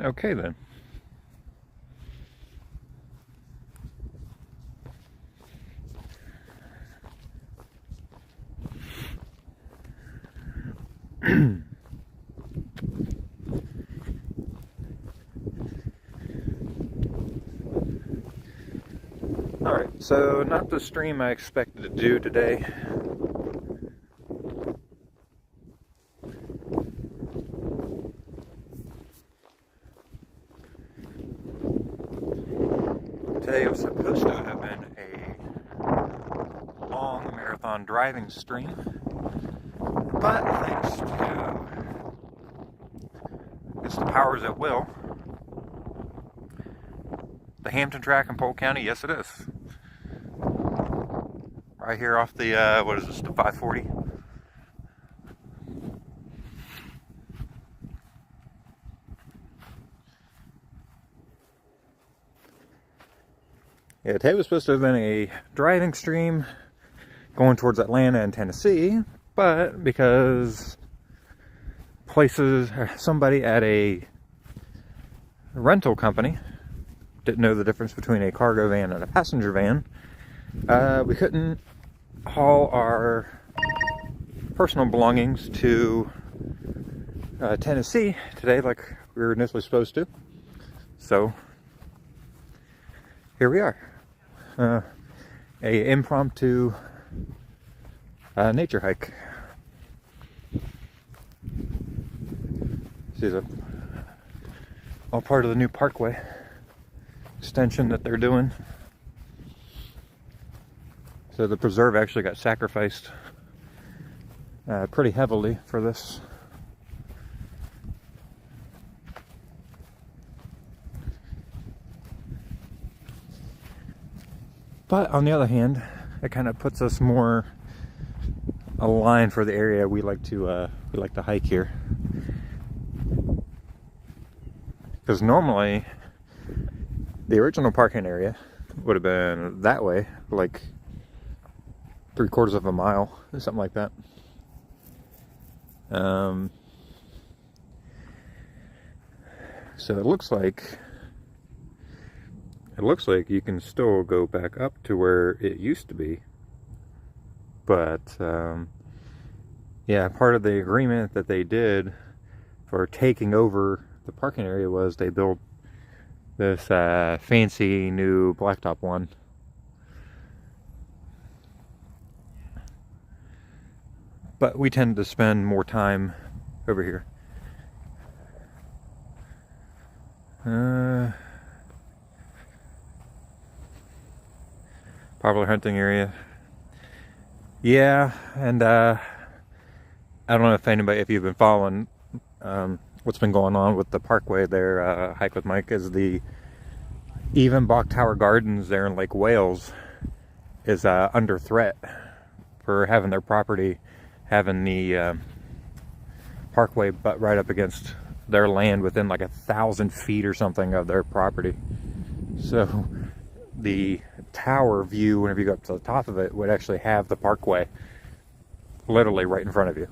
Okay then. Alright, so not the stream I expected to do today. Today was supposed to have been a long marathon driving stream, but thanks to the powers that will, the Hampton track in Polk County, yes it is. Right here off the, what is this, the 540? Yeah, today was supposed to have been a driving stream going towards Atlanta and Tennessee, but because somebody at a rental company didn't know the difference between a cargo van and a passenger van, we couldn't haul our personal belongings to Tennessee today like we were initially supposed to. So here we are. A impromptu nature hike. This is all part of the new parkway extension that they're doing. So the preserve actually got sacrificed pretty heavily for this. But on the other hand, it kind of puts us more aligned for the area we like to hike here. Because normally the original parking area would have been that way, like 3/4 of a mile or something like that. So it looks like you can still go back up to where it used to be, but yeah, part of the agreement that they did for taking over the parking area was they built this fancy new blacktop one. But we tend to spend more time over here. Popular hunting area. Yeah, and I don't know if you've been following what's been going on with the parkway there. Hike with Mike is even Bok Tower Gardens there in Lake Wales is under threat for having their property, having the parkway butt right up against their land within like 1,000 feet or something of their property. So the tower view, whenever you go up to the top of it, would actually have the parkway literally right in front of you.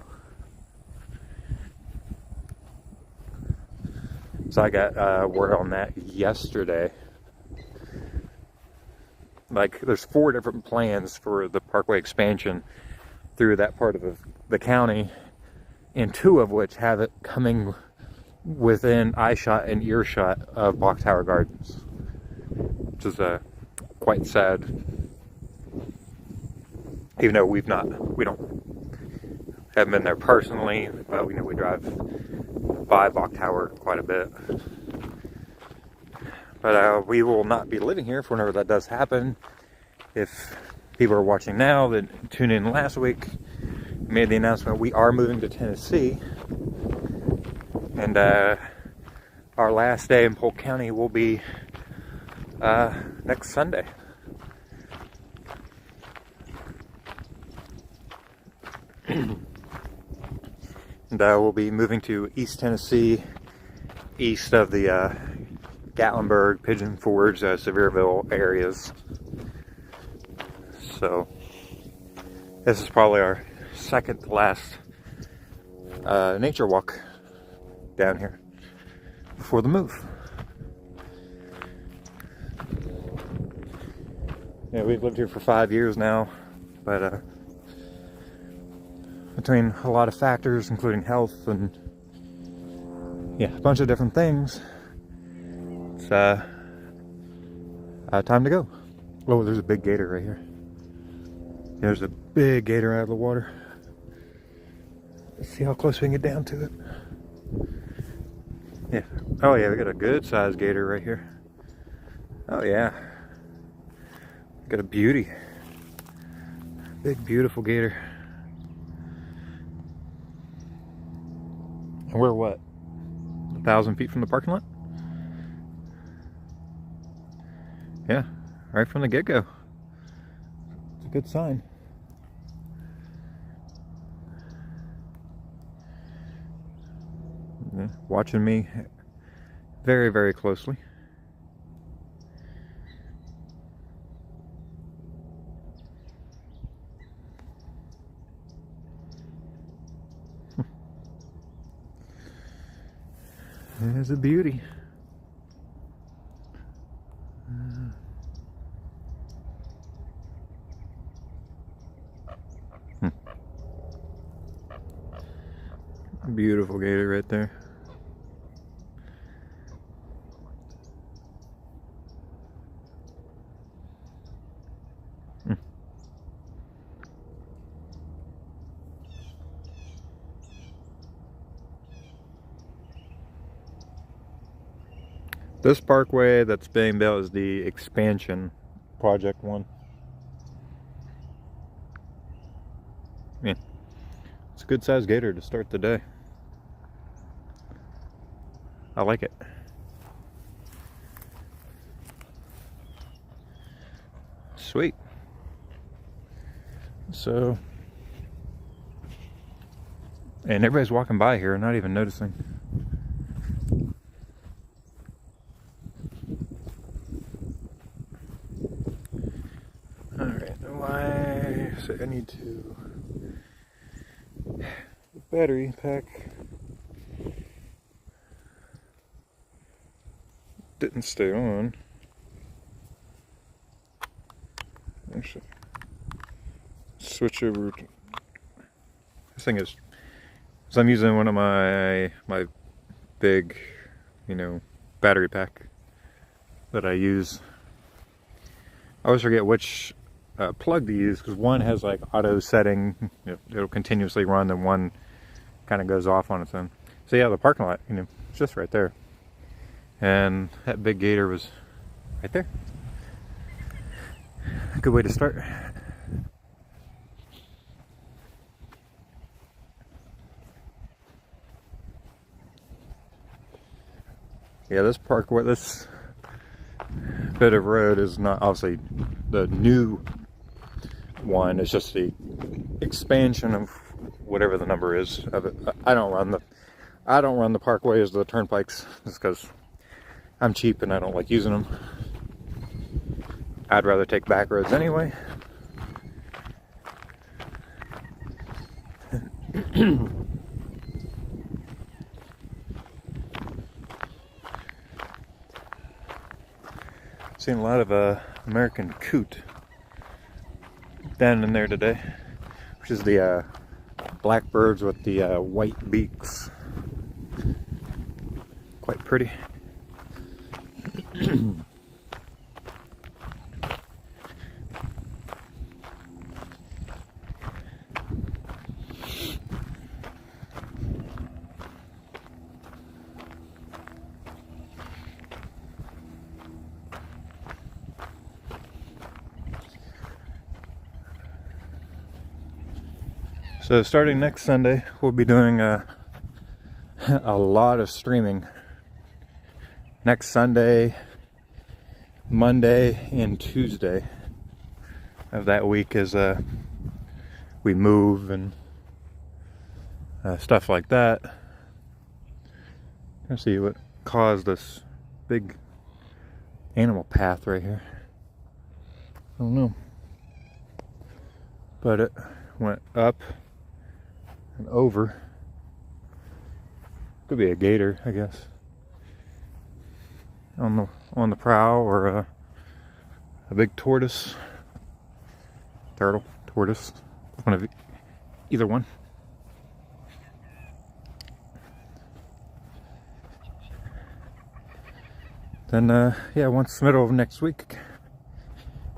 So I got word on that yesterday. Like, there's 4 different plans for the parkway expansion through that part of the county, and 2 of which have it coming within eyeshot and earshot of Bok Tower Gardens, which is quite sad. Even though we haven't been there personally, but we know we drive by Bok Tower quite a bit. But we will not be living here for whenever that does happen. If people are watching now that tuned in last week, made the announcement we are moving to Tennessee, and our last day in Polk County will be next Sunday. And we'll be moving to East Tennessee, east of the Gatlinburg, Pigeon Forge, Sevierville areas. So this is probably our second to last nature walk down here. before the move. Yeah, we've lived here for 5 years now, but between a lot of factors, including health and yeah, a bunch of different things, it's time to go. Oh, there's a big gator right here. There's a big gator out of the water. Let's see how close we can get down to it. Yeah. Oh yeah, we got a good sized gator right here. Oh yeah. Got a beauty. Big, beautiful gator. And we're what? 1,000 feet from the parking lot? Yeah, right from the get-go. It's a good sign. Yeah, watching me very, very closely. There's a beauty. Beautiful gator right there. This parkway that's being built is the expansion project one. Yeah, it's a good sized gator to start the day. I like it. Sweet. So, and everybody's walking by here, not even noticing. So I need to the battery pack didn't stay on. Actually, switch over to, this thing is, so I'm using one of my big, battery pack that I use. I always forget which plug to use, because one has like auto setting, it'll continuously run, and one kind of goes off on its own. So yeah, the parking lot, it's just right there, and that big gator was right there. A good way to start. Yeah, this parkway, this bit of road is not obviously the new one. It's just the expansion of whatever the number is of it. I don't run the parkway as the turnpikes, just because I'm cheap and I don't like using them. I'd rather take back roads anyway. Seen a lot of American coot down in there today, which is the blackbirds with the white beaks. Quite pretty. So starting next Sunday, we'll be doing a lot of streaming. Next Sunday, Monday, and Tuesday of that week as we move and stuff like that. Let's see what caused this big animal path right here. I don't know. But it went up and over. Could be a gator, I guess. on the prow, or a big tortoise, turtle, tortoise, either one. Then yeah, once the middle of next week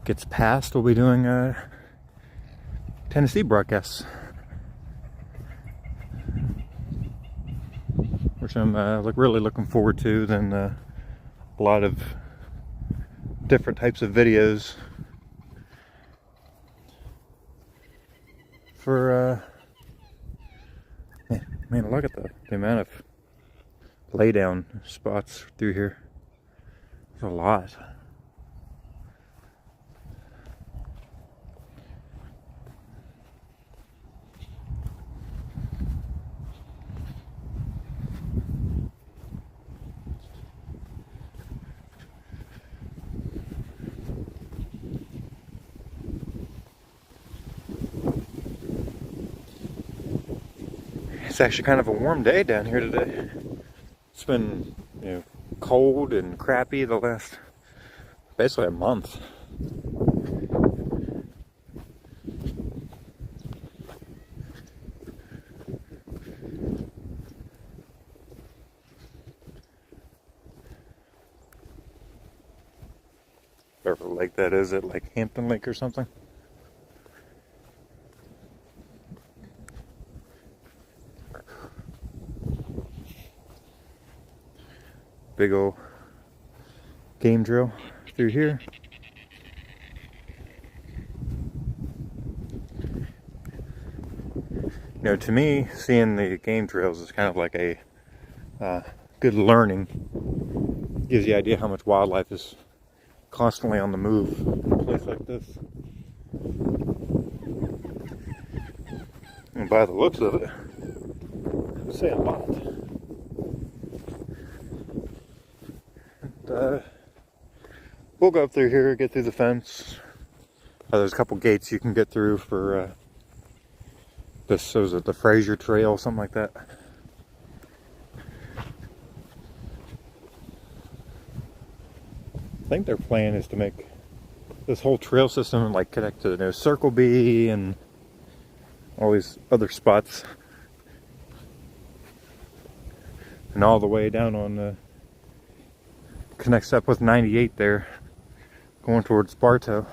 gets past, we'll be doing Tennessee broadcasts, which I'm really looking forward to. Then a lot of different types of videos for man, look at the amount of lay down spots through here. There's a lot. It's actually kind of a warm day down here today. It's been, cold and crappy the last basically a month. Whatever lake that is, at like Hampton Lake or something. Big old game drill through here. To me, seeing the game drills is kind of like a good learning. Gives you an idea how much wildlife is constantly on the move in a place like this. And by the looks of it, I would say a lot. And, we'll go up through here, get through the fence. There's a couple gates you can get through for this. So is it the Fraser Trail, something like that? I think their plan is to make this whole trail system like connect to the Circle B and all these other spots, and all the way down on connects up with 98 there, going towards Bartow.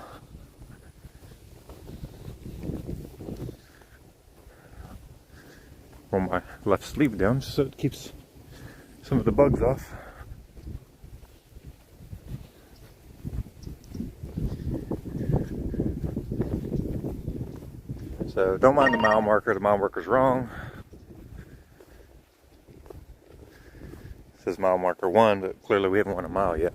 Roll my left sleeve down just so it keeps some of the bugs off. So don't mind the mile marker. The mile marker's wrong. It says mile marker 1, but clearly we haven't won a mile yet.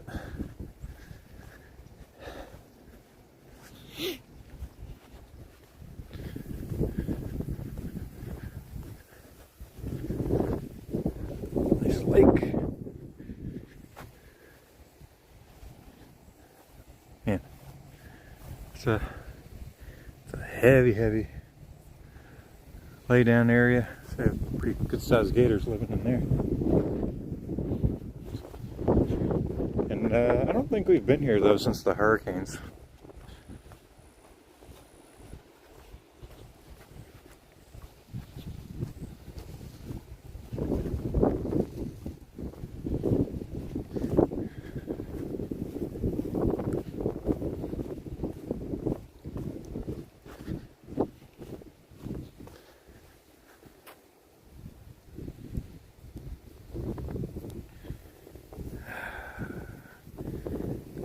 Nice lake. Man, it's a heavy lay down area. So pretty good sized gators living in there. And I don't think we've been here though since the hurricanes.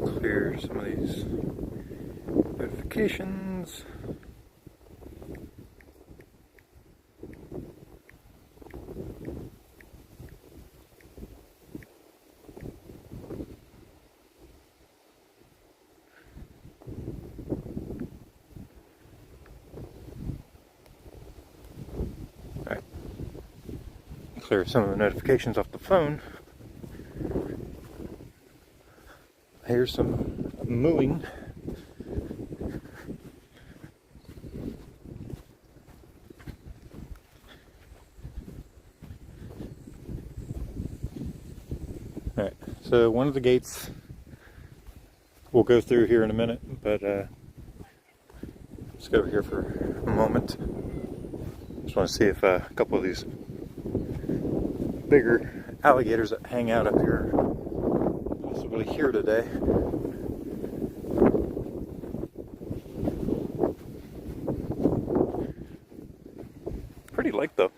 Clear some of these notifications. Alright. Clear some of the notifications off the phone. Here's some mooing. All right. So one of the gates we'll go through here in a minute, but let's go over here for a moment. Just want to see if a couple of these bigger alligators that hang out up here are possibly here today. Pretty lake though.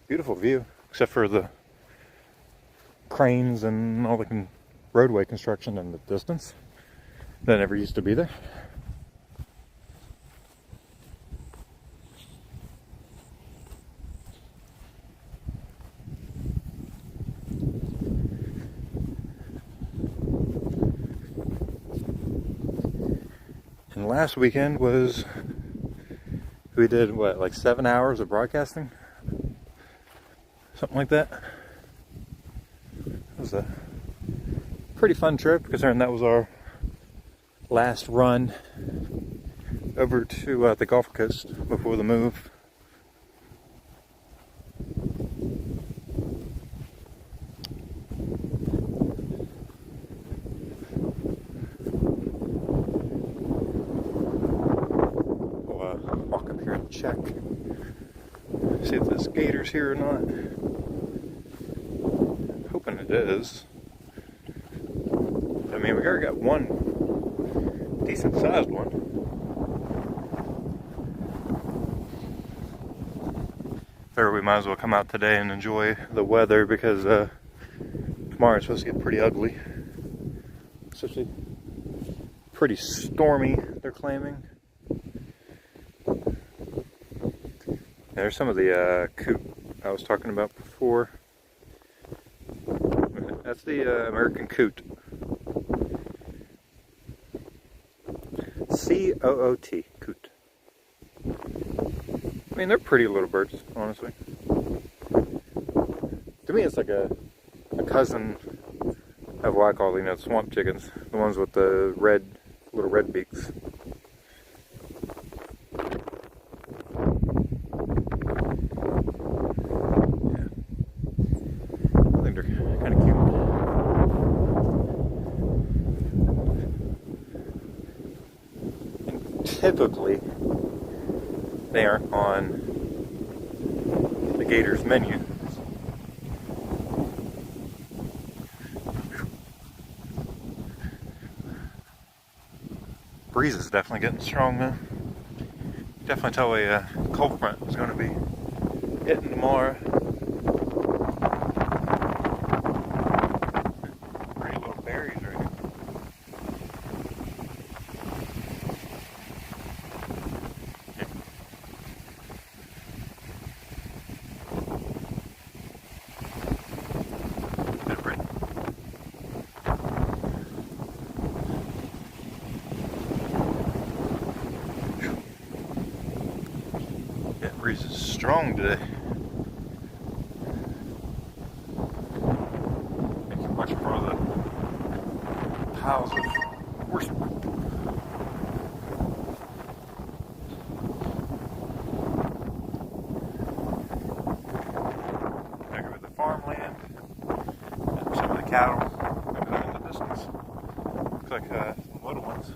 Beautiful view, except for the cranes and all the roadway construction in the distance that never used to be there. And last weekend we did what, like 7 hours of broadcasting? Something like that. It was a pretty fun trip, considering that was our last run over to the Gulf Coast before the move. Walk up here and check, see if this gator's here or not. Hoping it is. I mean, we already got one decent sized one. Figure we might as well come out today and enjoy the weather, because tomorrow it's supposed to get pretty ugly. It's actually pretty stormy, they're claiming. There's some of the coot I was talking about before. That's the American coot. C-O-O-T, coot. I mean, they're pretty little birds, honestly. To me, it's like a cousin of what I call, the swamp chickens. The ones with the little red beaks. Kind of cute. And typically, they aren't on the gator's menu. Breeze is definitely getting strong though. Definitely tell a cold front is going to be hitting tomorrow. Breeze is strong today. I can watch more of the piles of horse poop. Back over the farmland and some of the cattle over there in the distance. Looks like some little ones.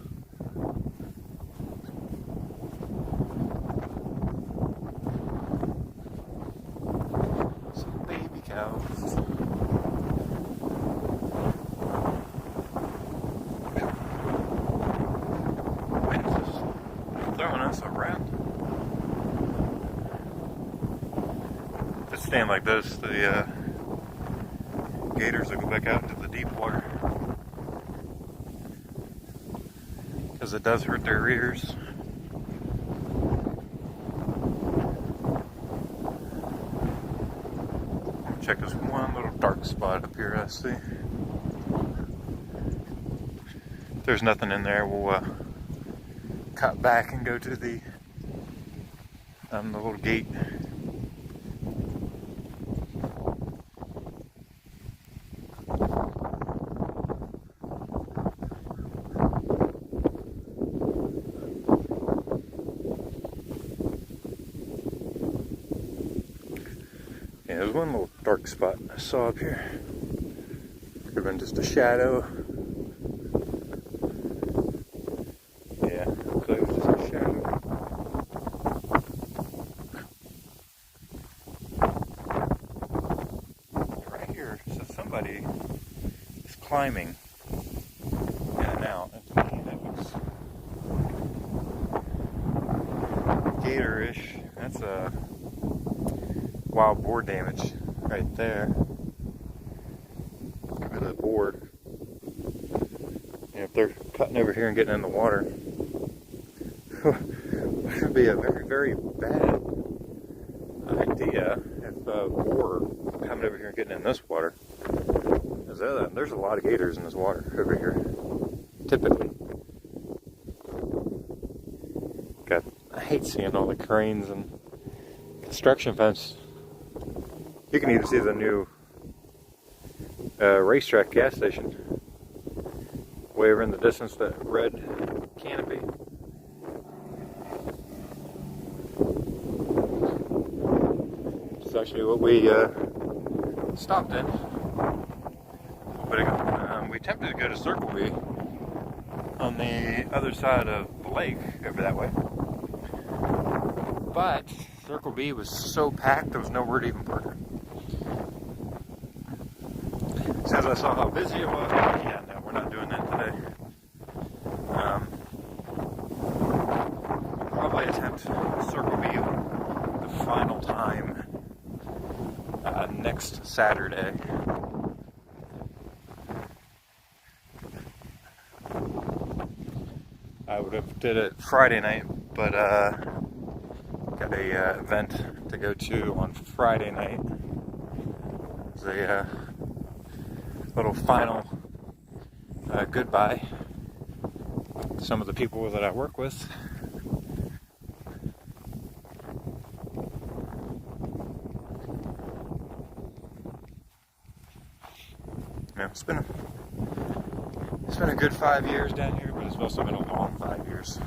Wind is throwing us around. If it's staying like this, the gators will go back out into the deep water, because it does hurt their ears. Check this one little dark spot up here I see. If there's nothing in there, we'll cut back and go to the little gate. Yeah, there's one little dark spot I saw up here. Could be have been just a shadow. Yeah, looks like it was just a shadow. Right here, so somebody is climbing in and out. And to me, that looks gator-ish. That's a wild boar damage right there. Look at the board. And if they're cutting over here and getting in the water, it would be a very, very bad idea if a boar coming over here and getting in this water. There's a lot of gators in this water over here, typically. God, I hate seeing all the cranes and construction fence. You can even see the new racetrack gas station way over in the distance, that red canopy. It's actually what we stopped in. But we attempted to go to Circle B on the other side of the lake over that way. But Circle B was so packed, there was nowhere to even park. As soon as I saw how busy it was, yeah, no, we're not doing that today. We'll probably attempt Circle B the final time next Saturday. I would have did it Friday night, but got a event to go to on Friday night. It's a little final goodbye to some of the people that I work with. Yeah, it's been a good 5 years down here, but it's also been a long 5 years.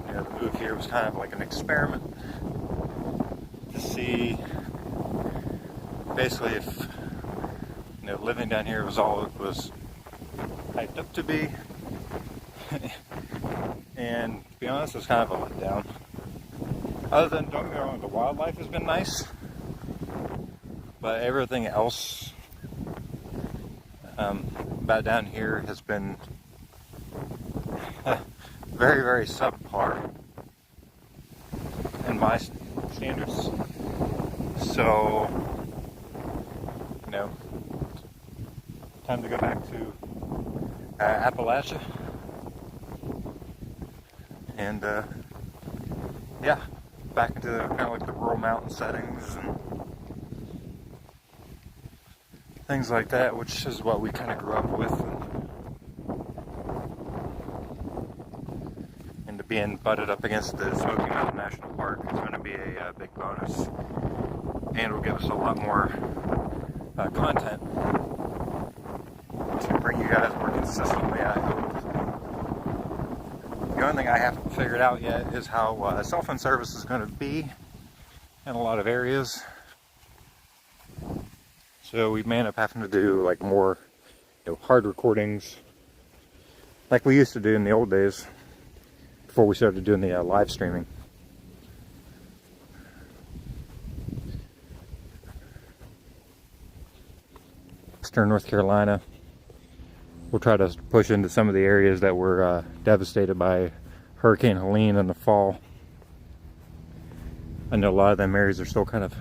Yeah, the move here was kind of like an experiment to see basically if living down here was all it was hyped up to be. And to be honest, it's kind of a letdown. Other than, don't get me wrong, the wildlife has been nice, but everything else about down here has been very, very subpar in my standards. So, time to go back to Appalachia, and yeah, back into kind of like the rural mountain settings and things like that, which is what we kind of grew up with, and to being butted up against the Smoky Mountain National Park is going to be a big bonus, and will give us a lot more content to bring you guys more consistently, I hope. The only thing I haven't figured out yet is how cell phone service is going to be in a lot of areas. So we may end up having to do like more hard recordings like we used to do in the old days before we started doing the live streaming. Western North Carolina. We'll try to push into some of the areas that were devastated by Hurricane Helene in the fall. I know a lot of them areas are still kind of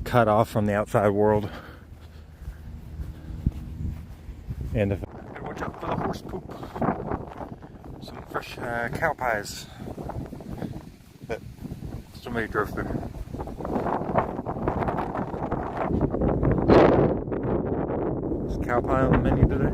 cut off from the outside world. And if watch out for the horse poop. Some fresh cow pies that somebody drove through. Is cow pie on the menu today?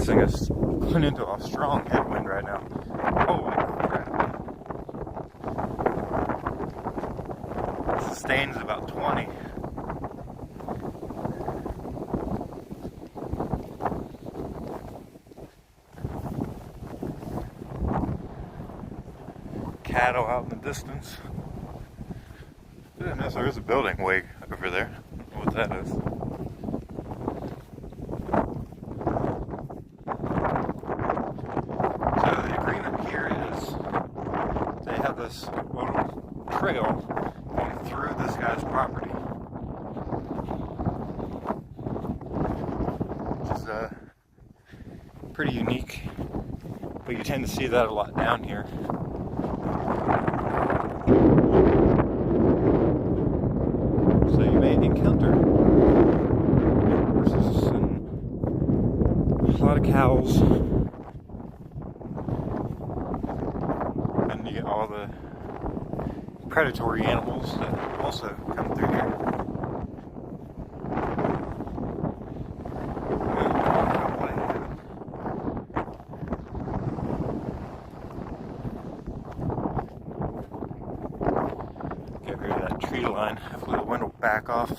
this thing is going into a strong headwind right now. Holy crap. Sustains about 20. Cattle out in the distance. Goodness, there is a building way over there. I don't know what that is. So the agreement here is they have this little trail going through this guy's property, which is pretty unique, but you tend to see that a lot down here. So you may encounter horses and a lot of cows, and you get all the predatory animals that also come through here. Get rid of that tree line. Hopefully the wind will back off.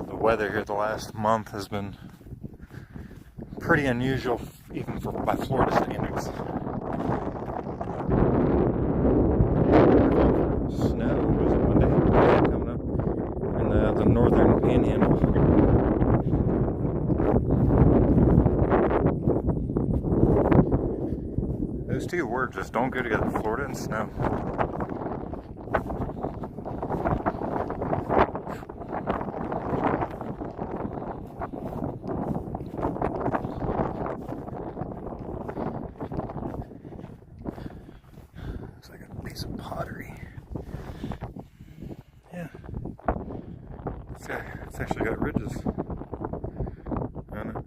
The weather here the last month has been pretty unusual, even by Florida standards. Snow was one day coming up in the northern panhandle. Those two words just don't go together, Florida and snow. Looks like a piece of pottery. Yeah. It's actually got ridges on it.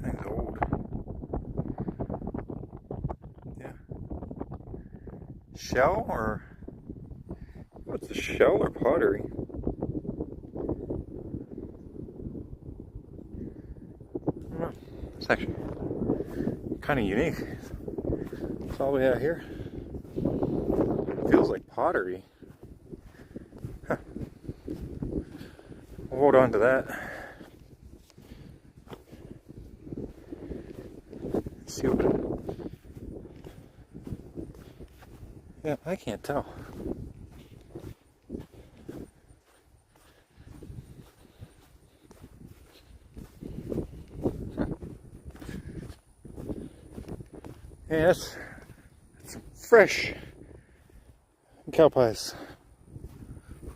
Thing's old. Yeah. Shell or what's the shell or pottery? I don't know. It's actually kind of unique. That's all we have here. Feels like pottery. Huh. We'll hold on to that. Let's see what. Yeah, I can't tell. Yeah, that's fresh cow pies.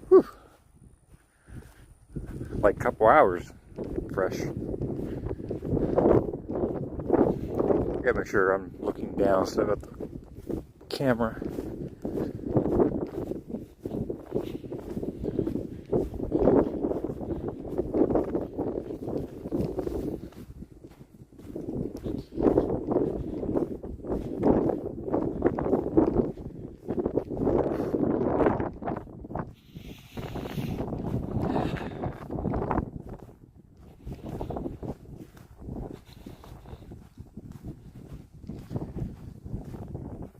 Whew. Like a couple hours fresh. Gotta make sure I'm looking down so that the camera.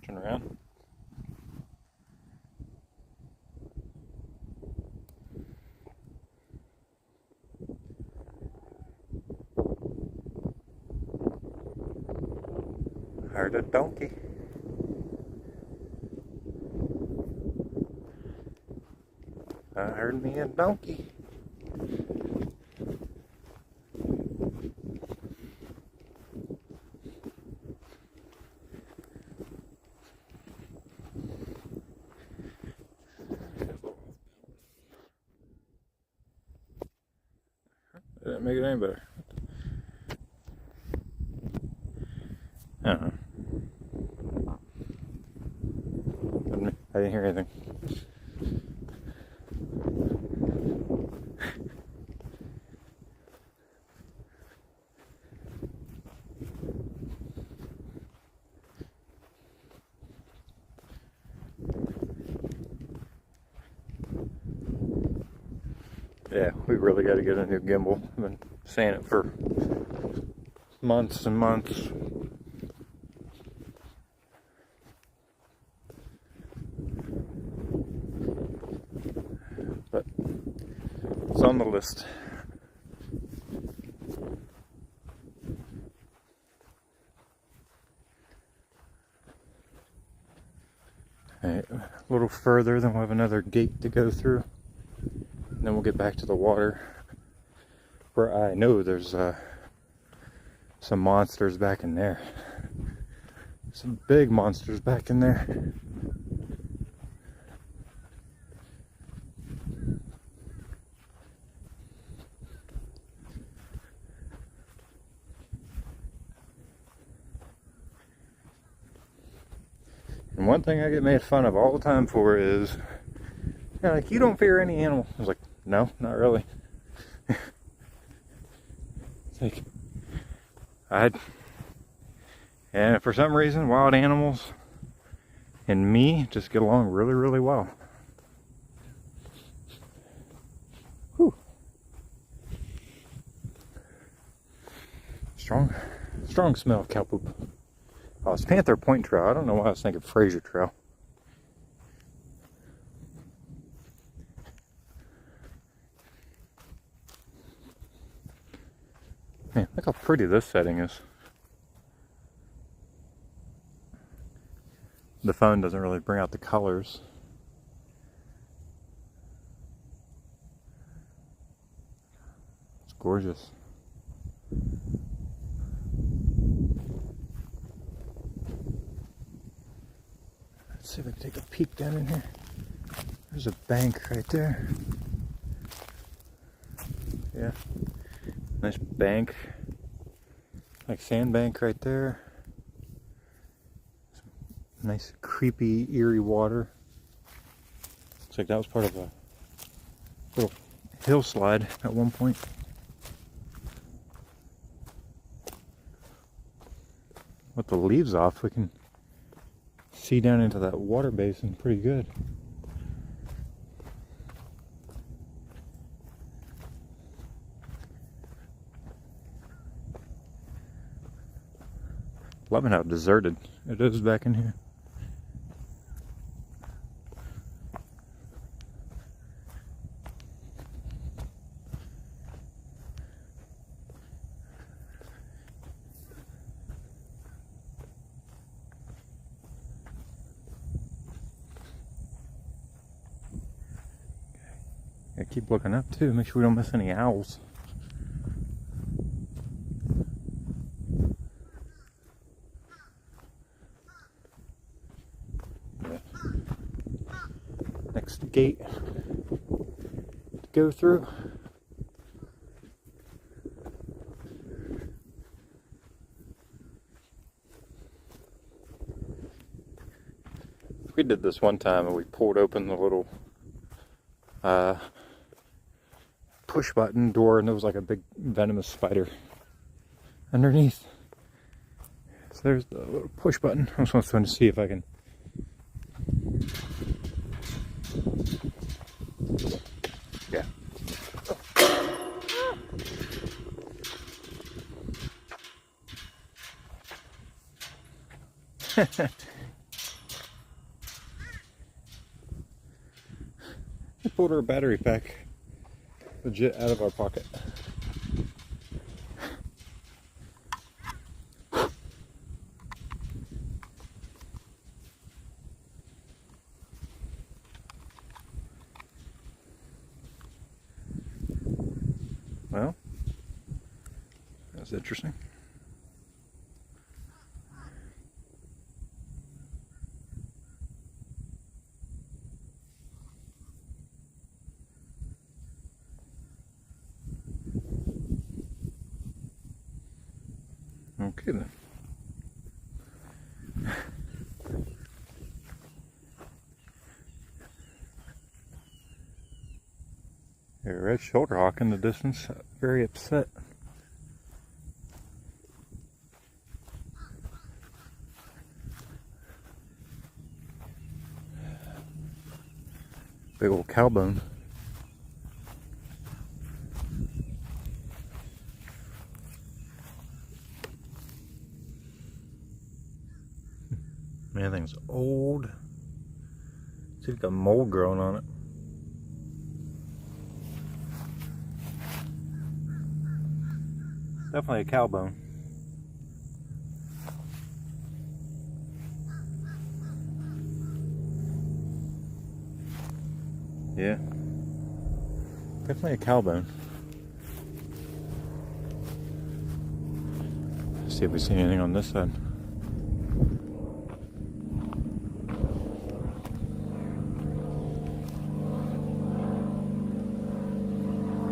Turn around. Heard a donkey. I heard me a donkey. Didn't make it any better. I don't know. I didn't hear anything. we really got to get a new gimbal. I've been saying it for months and months. But it's on the list. Alright, a little further, then we'll have another gate to go through. And then we'll get back to the water, where I know there's some monsters back in there. Some big monsters back in there. And one thing I get made fun of all the time for is, like, you don't fear any animal. I was like, no, not really. It's like, and for some reason, wild animals and me just get along really, really well. Whew. Strong smell of cow poop. Oh, it's Panther Point Trail. I don't know why I was thinking Fraser Trail. Man, look how pretty this setting is. The phone doesn't really bring out the colors. It's gorgeous. Let's see if I can take a peek down in here. There's a bank right there. Yeah. Nice bank. Like sandbank right there. Some nice creepy, eerie water. Looks like that was part of a little hillslide at one point. With the leaves off, we can see down into that water basin pretty good. Loving how deserted it is back in here. Gotta keep looking up too, make sure we don't miss any owls. Next gate to go through. We did this one time and we pulled open the little push button door and there was like a big venomous spider underneath. So there's the little push button. I just want to see if I can. Yeah. We pulled our battery pack legit out of our pocket. Well, that's interesting. Okay then. A red shoulder hawk in the distance, very upset. Big old cow bone. anything's old. See, it's got mold growing on it. Definitely a cow bone. Yeah. Definitely a cow bone. Let's see if we see anything on this side.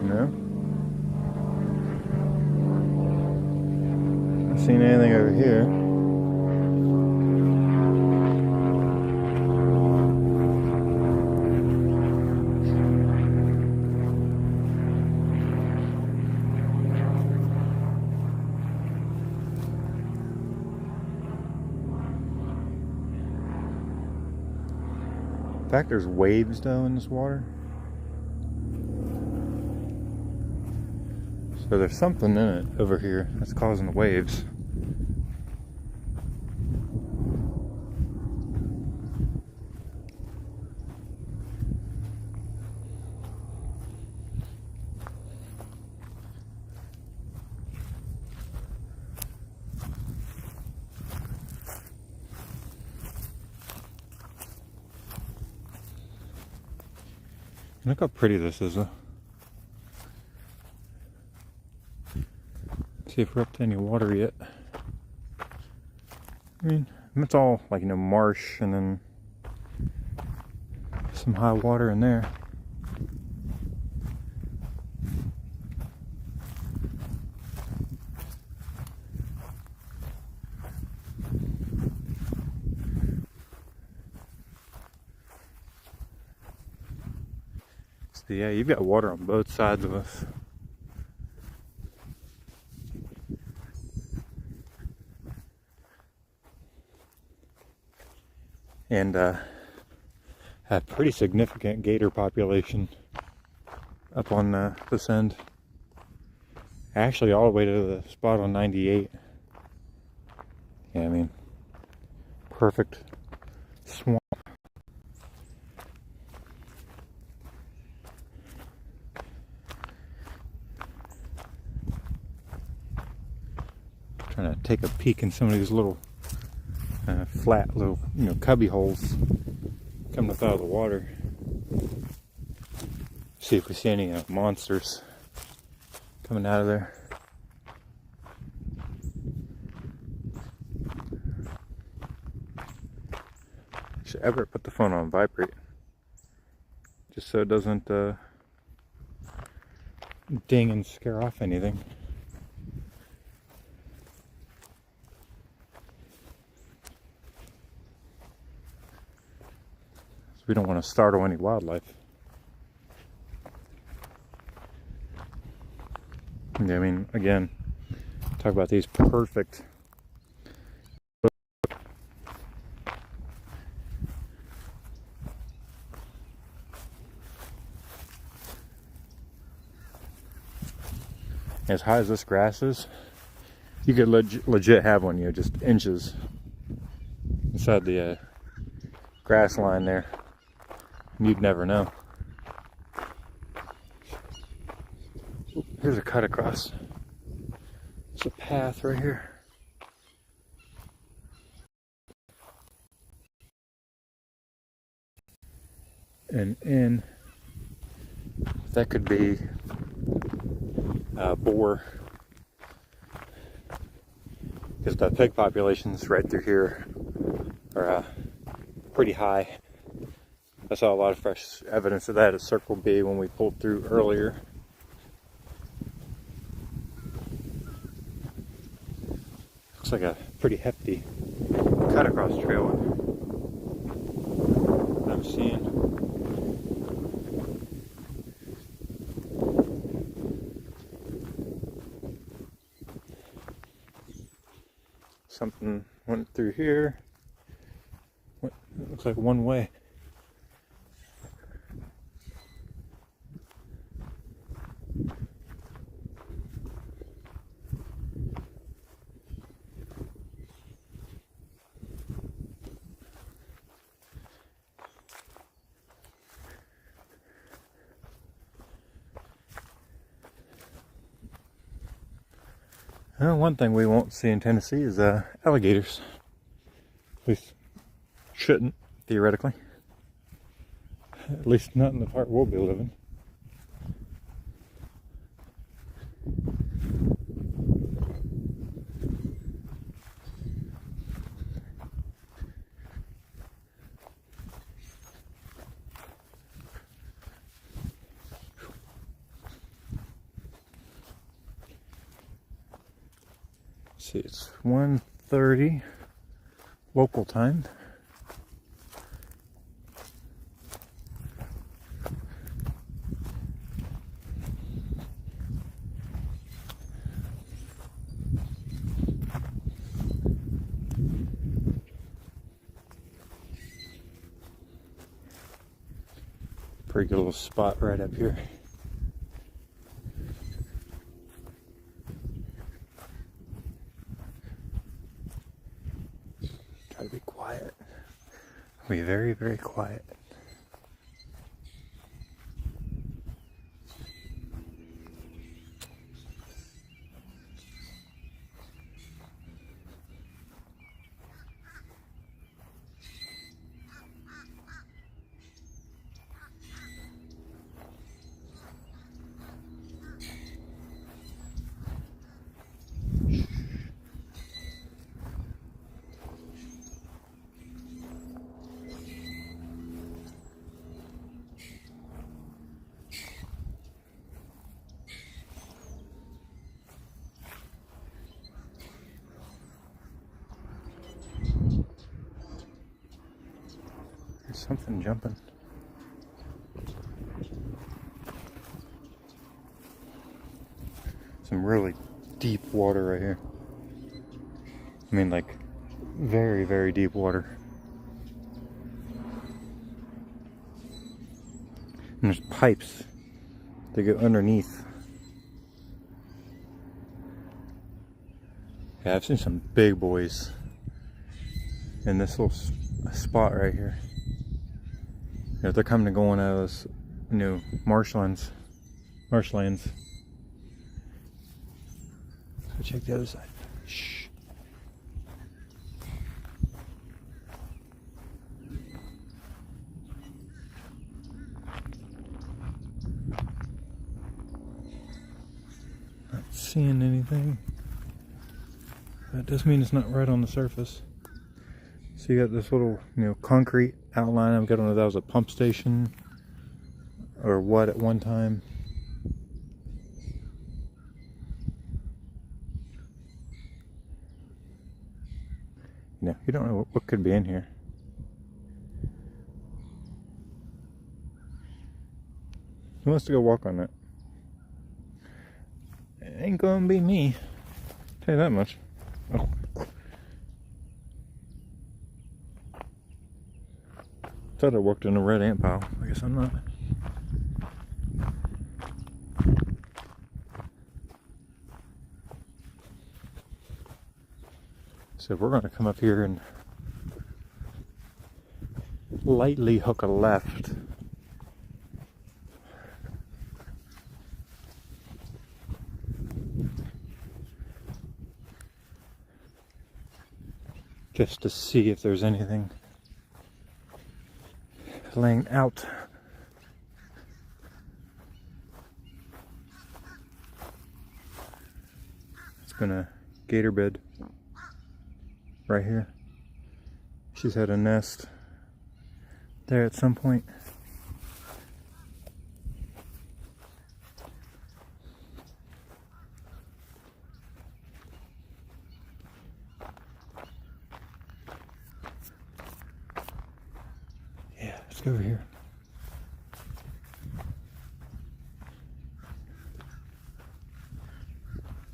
No? Not seeing anything over here. In fact, there's waves though in this water. So there's something in it over here that's causing the waves. Look how pretty this is though. See if we're up to any water yet. I mean, it's all like, you know, marsh and then some high water in there. So yeah, you've got water on both sides of us. And a pretty significant gator population up on this end. Actually, all the way to the spot on 98. Yeah, I mean, perfect swamp. Trying to take a peek in some of these little flat little, you know, cubby holes coming up out of the water. See if we see any monsters coming out of there. Should ever put the phone on vibrate, just so it doesn't ding and scare off anything. We don't want to startle any wildlife. Yeah, I mean, again, talk about these perfect. As high as this grass is, you could legit have one, you know, just inches inside the grass line there. You'd never know. Here's a cut across. It's a path right here. And in, that could be boar. Because the pig populations right through here are pretty high. I saw a lot of fresh evidence of that at Circle B when we pulled through earlier. Looks like a pretty hefty cut across trail. What I'm seeing. Something went through here. Looks like one way. One thing we won't see in Tennessee is alligators. At least shouldn't, theoretically. At least not in the part we'll be living. See, it's 1:30 local time. Pretty good little spot right up here. Try to be quiet. Be very, very quiet. There's something jumping. Some really deep water right here. I mean, like, very, very deep water. And there's pipes that go underneath. Yeah, I've seen some big boys in this little spot right here. You know, they're coming and going out of this, you know, marshlands. So check the other side. Shh. Not seeing anything. That does mean it's not right on the surface. So you got this little, you know, concrete outline. I don't know if that was a pump station or what at one time. You know, you don't know what could be in here. Who wants to go walk on that? It ain't gonna be me. Tell you that much. Oh. Thought I walked in a red ant pile. I guess I'm not. So we're going to come up here and lightly hook a left. Just to see if there's anything laying out. It's been a gator bed right here. She's had a nest there at some point. Yeah, let's go over here.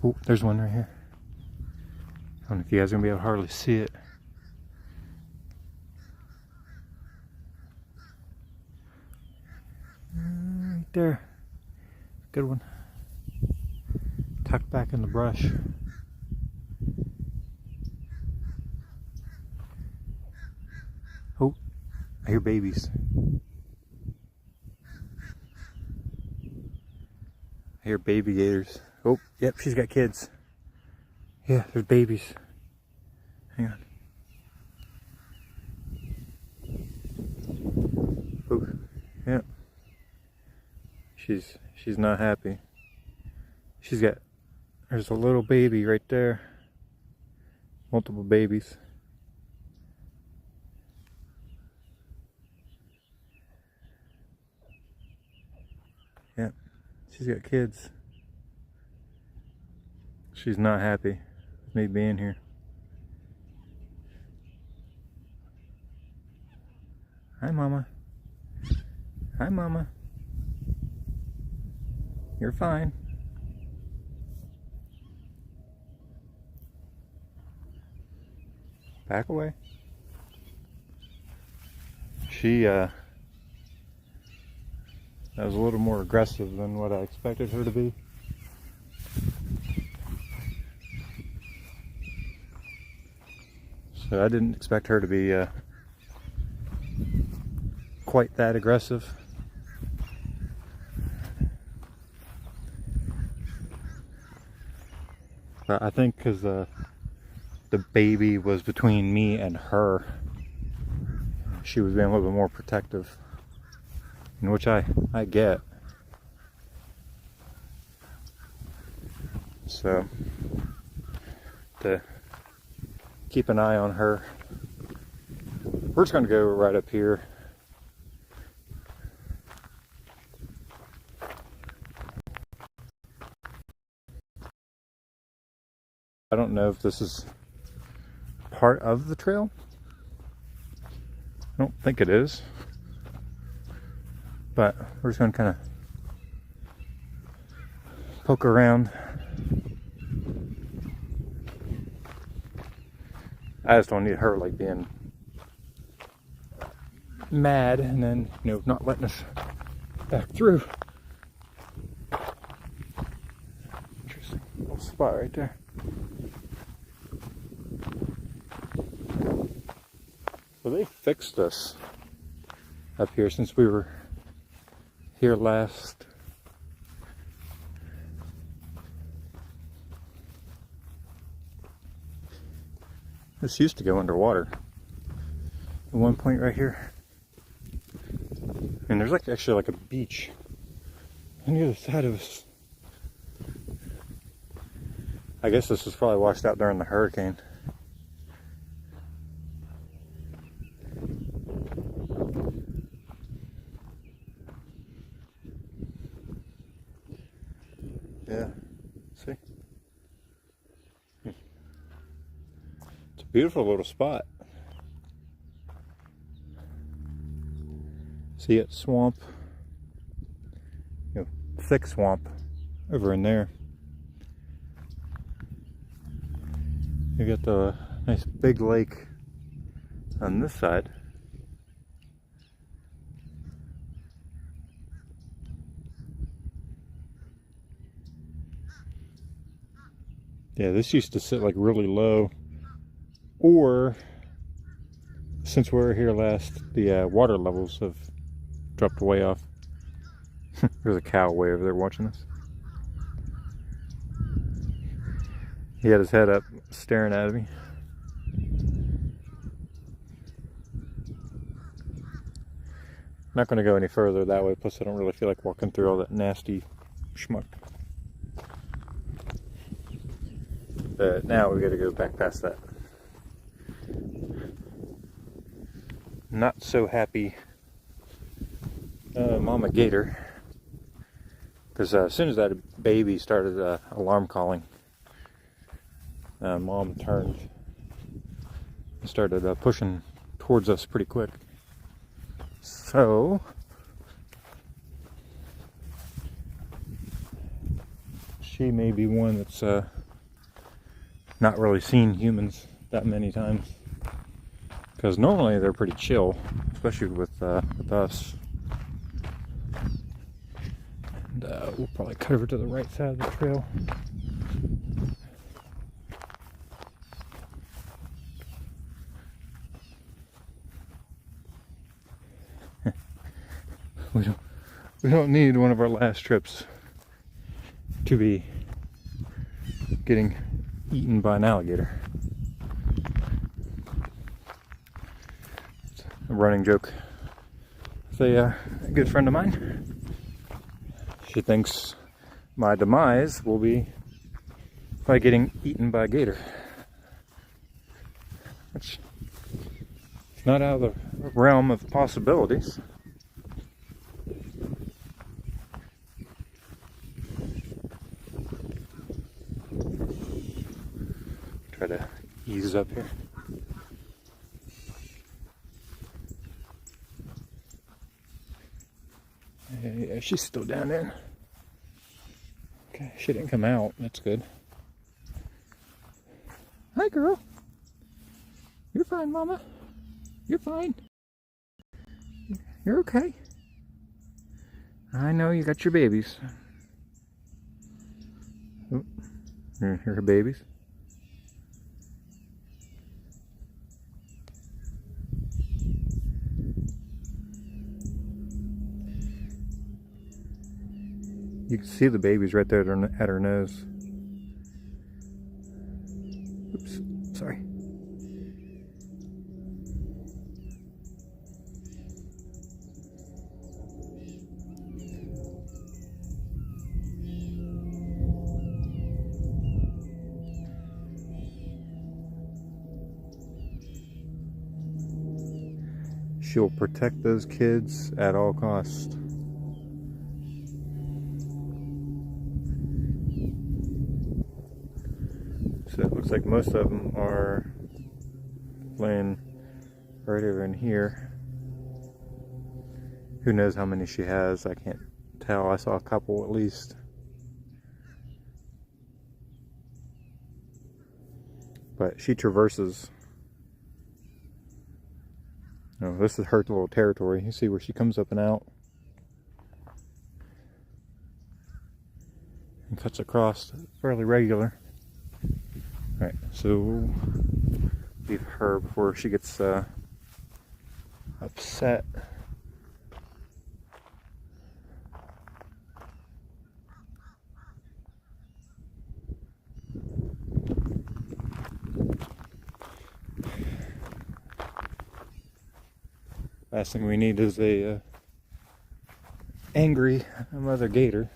Oh, there's one right here. I don't know if you guys are gonna be able to hardly see it. Right there. Good one. Tucked back in the brush. Oh, I hear babies. I hear baby gators. Oh, yep, she's got kids. Yeah, there's babies. Hang on. Ooh, yeah. She's not happy. There's a little baby right there. Multiple babies. Yeah, she's got kids. She's not happy with me being here. Hi, Mama. Hi, Mama. You're fine. Back away. That was a little more aggressive than what I expected her to be. So I didn't expect her to be quite that aggressive. But I think because the baby was between me and her, she was being a little bit more protective, which I get. So to keep an eye on her, we're just going to go right up here. I don't know if this is part of the trail. I don't think it is. But we're just going to kind of poke around. I just don't need her like being mad and then, not letting us back through. Interesting little spot right there. So they fixed us up here since we were here last. This used to go underwater at one point right here. And there's actually like a beach on the other side of us. I guess this was probably washed out during the hurricane. Yeah, see? It's a beautiful little spot. See it, swamp, thick swamp over in there. You got the nice big lake on this side. Yeah, this used to sit like really low, or since we were here last, the water levels have dropped way off. There's a cow way over there watching us. He had his head up, staring at me. Not going to go any further that way, plus I don't really feel like walking through all that nasty schmuck. But now we got to go back past that. Not so happy mama gator, because as soon as that baby started alarm calling, mom turned and started pushing towards us pretty quick. So she may be one that's not really seen humans that many times, because normally they're pretty chill, especially with us. And we'll probably cut over to the right side of the trail. We don't need one of our last trips to be getting eaten by an alligator. It's a running joke with a good friend of mine. She thinks my demise will be by getting eaten by a gator, which is not out of the realm of possibilities. Try to ease up here. Yeah, she's still down there. Okay, she didn't come out. That's good. Hi, girl. You're fine, Mama. You're fine. You're okay. I know you got your babies. Oh, here are her babies. You can see the babies right there at her nose. Oops, sorry. She'll protect those kids at all costs. So it looks like most of them are laying right over in here. Who knows how many she has? I can't tell. I saw a couple at least. But she traverses. Oh, this is her little territory. You see where she comes up and out and cuts across fairly regular. Alright, so we'll leave her before she gets upset. Last thing we need is a angry mother gator.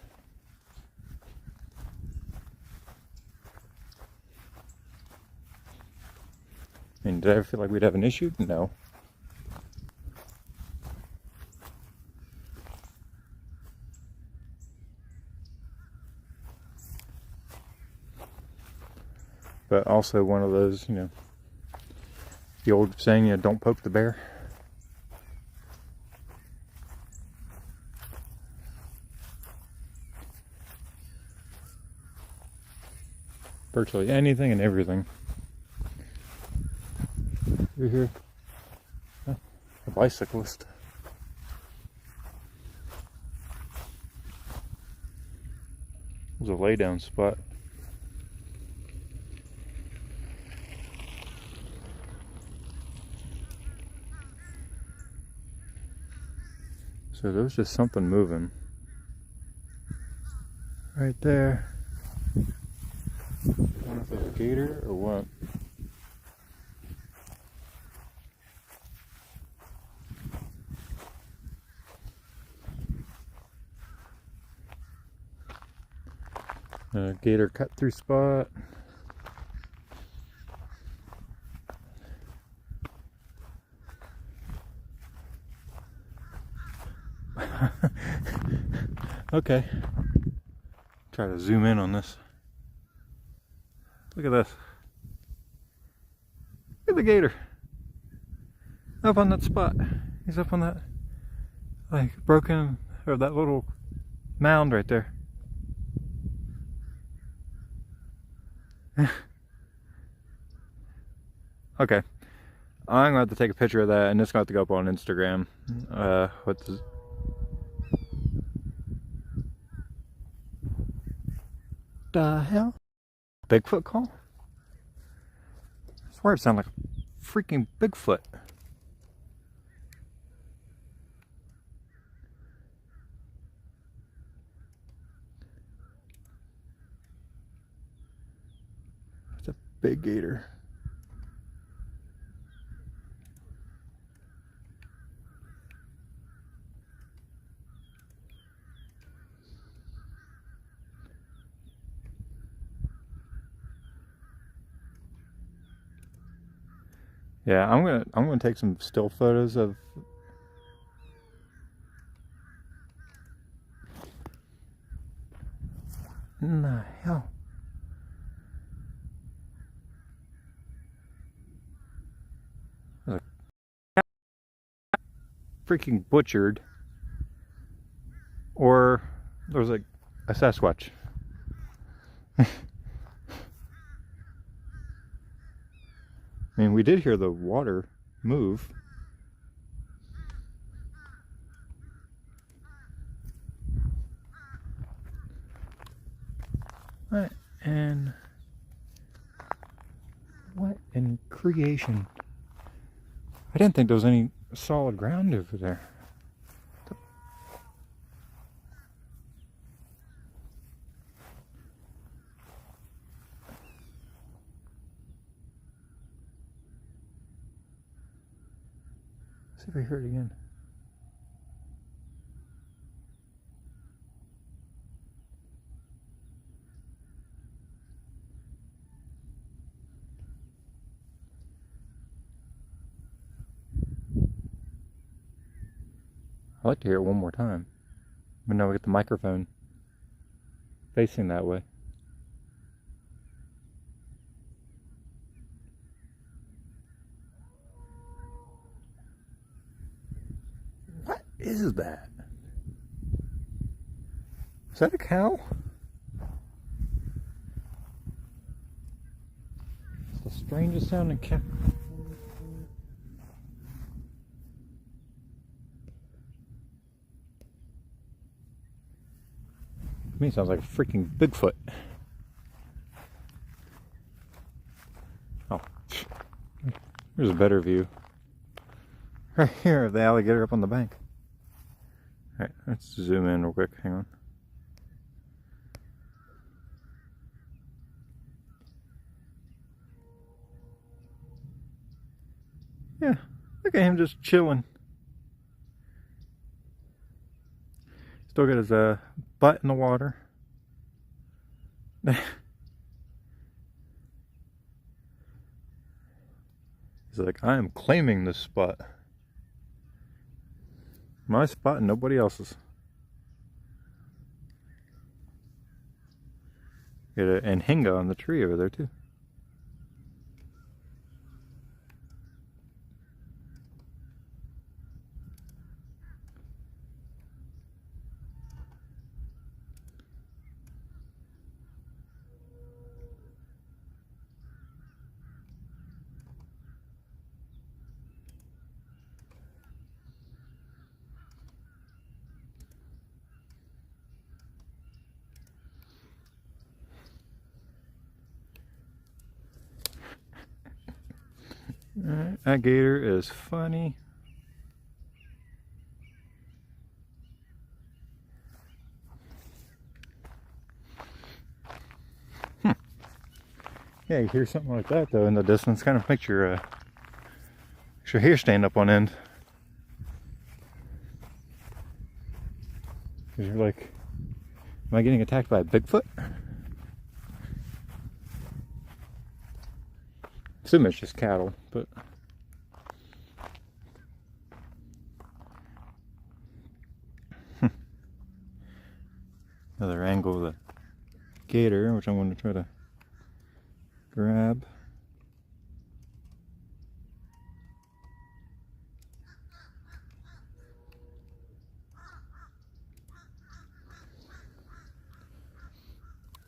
I mean, did I ever feel like we'd have an issue? No. But also one of those, you know, the old saying, you know, don't poke the bear. Virtually anything and everything. You're here. Huh? A bicyclist. There's a lay down spot. So there's just something moving right there. I don't know if it's a gator or what. Gator cut through spot. Okay. Try to zoom in on this. Look at this. Look at the gator. Up on that spot. He's up on that, like, broken, or that little mound right there. Okay. I'm going to have to take a picture of that, and it's going to have to go up on Instagram. What's this? The hell? Bigfoot call? I swear it sounded like a freaking Bigfoot. It's a big gator. Yeah, I'm gonna take some still photos of. In the hell? There's a cat freaking butchered, or there's like a Sasquatch. I mean, we did hear the water move. What in creation? I didn't think there was any solid ground over there. See if I hear it again. I'd like to hear it one more time. But now we get the microphone facing that way. What is that? Is that a cow? It's the strangest sounding cow. To me, it sounds like a freaking Bigfoot. Oh, here's a better view. Right here, the alligator up on the bank. Alright, let's zoom in real quick. Hang on. Yeah, look at him just chilling. Still got his butt in the water. He's like, I am claiming this spot. My spot and nobody else's. Got an anhinga on the tree over there too. That gator is funny. Yeah, you hear something like that though in the distance, kind of makes your hair stand up on end. Because you're like, am I getting attacked by a Bigfoot? I assume it's just cattle, but another angle of the gator, which I'm going to try to grab.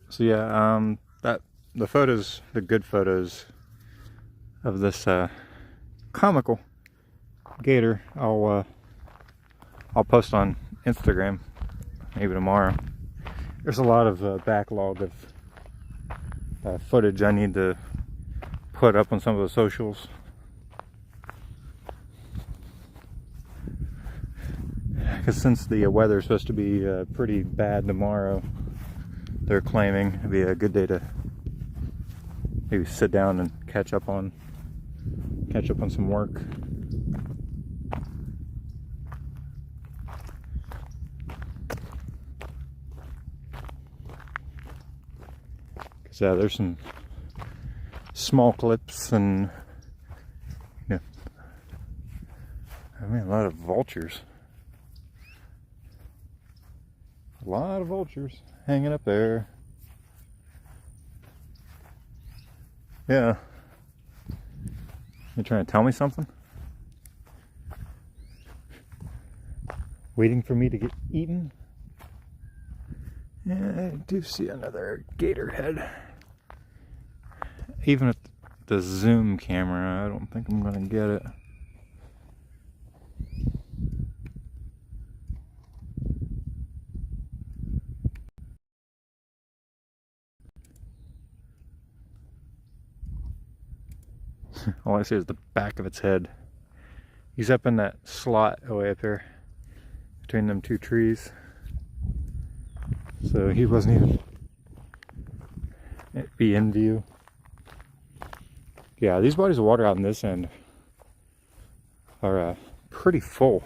So yeah, the photos, the good photos of this comical gator, I'll post on Instagram maybe tomorrow. There's a lot of backlog of footage I need to put up on some of the socials. Because since the weather is supposed to be pretty bad tomorrow, they're claiming it'd be a good day to maybe sit down and catch up on some work. Cause there's some small clips and I mean a lot of vultures. A lot of vultures hanging up there. Yeah. You trying to tell me something? Waiting for me to get eaten? Yeah, I do see another gator head. Even with the zoom camera, I don't think I'm gonna get it. All I see is the back of its head. He's up in that slot way up there between them two trees. So he wasn't even be in view. Yeah, these bodies of water out on this end are pretty full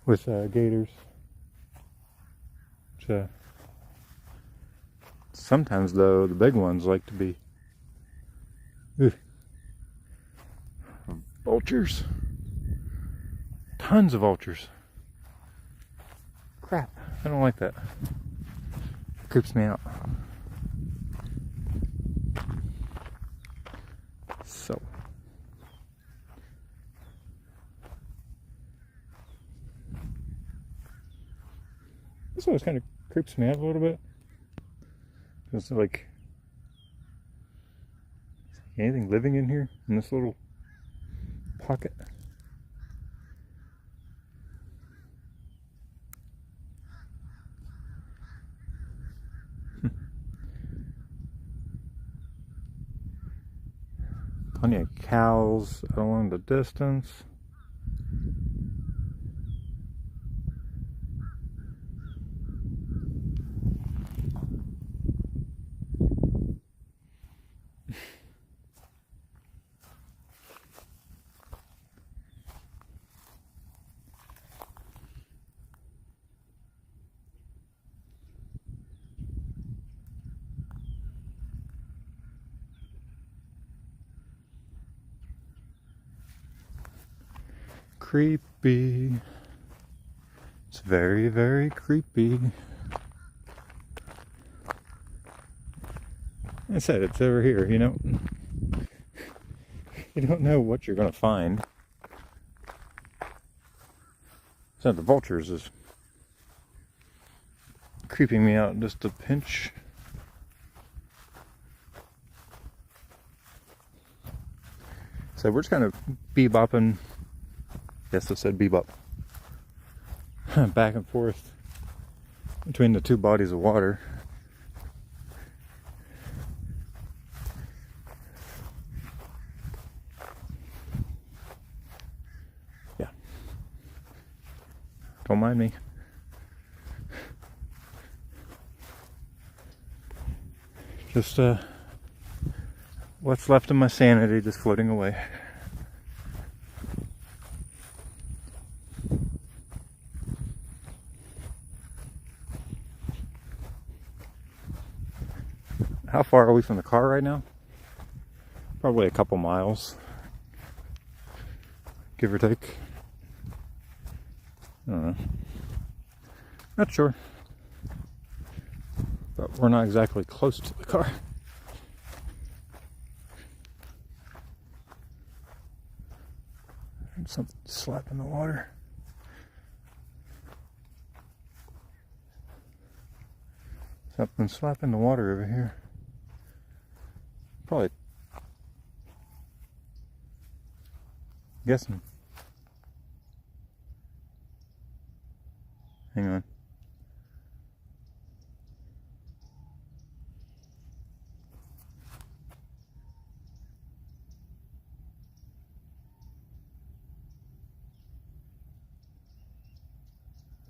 with gators. So sometimes though the big ones like to be vultures. Tons of vultures. Crap, I don't like that. It creeps me out. So this always kind of creeps me out a little bit. It's like anything living in here in this little pocket. Plenty of cows along the distance. Creepy. It's very, very creepy. I said it's over here, you know. You don't know what you're gonna find. So the vultures is creeping me out just a pinch. So we're just kind of bebopping. Yes, I said bebop. Back and forth between the two bodies of water. Yeah. Don't mind me. Just what's left of my sanity just floating away. How far are we from the car right now? Probably a couple miles, give or take. I don't know. Not sure. But we're not exactly close to the car. Something slapping the water. Something slapping the water over here. Probably guessing. Hang on.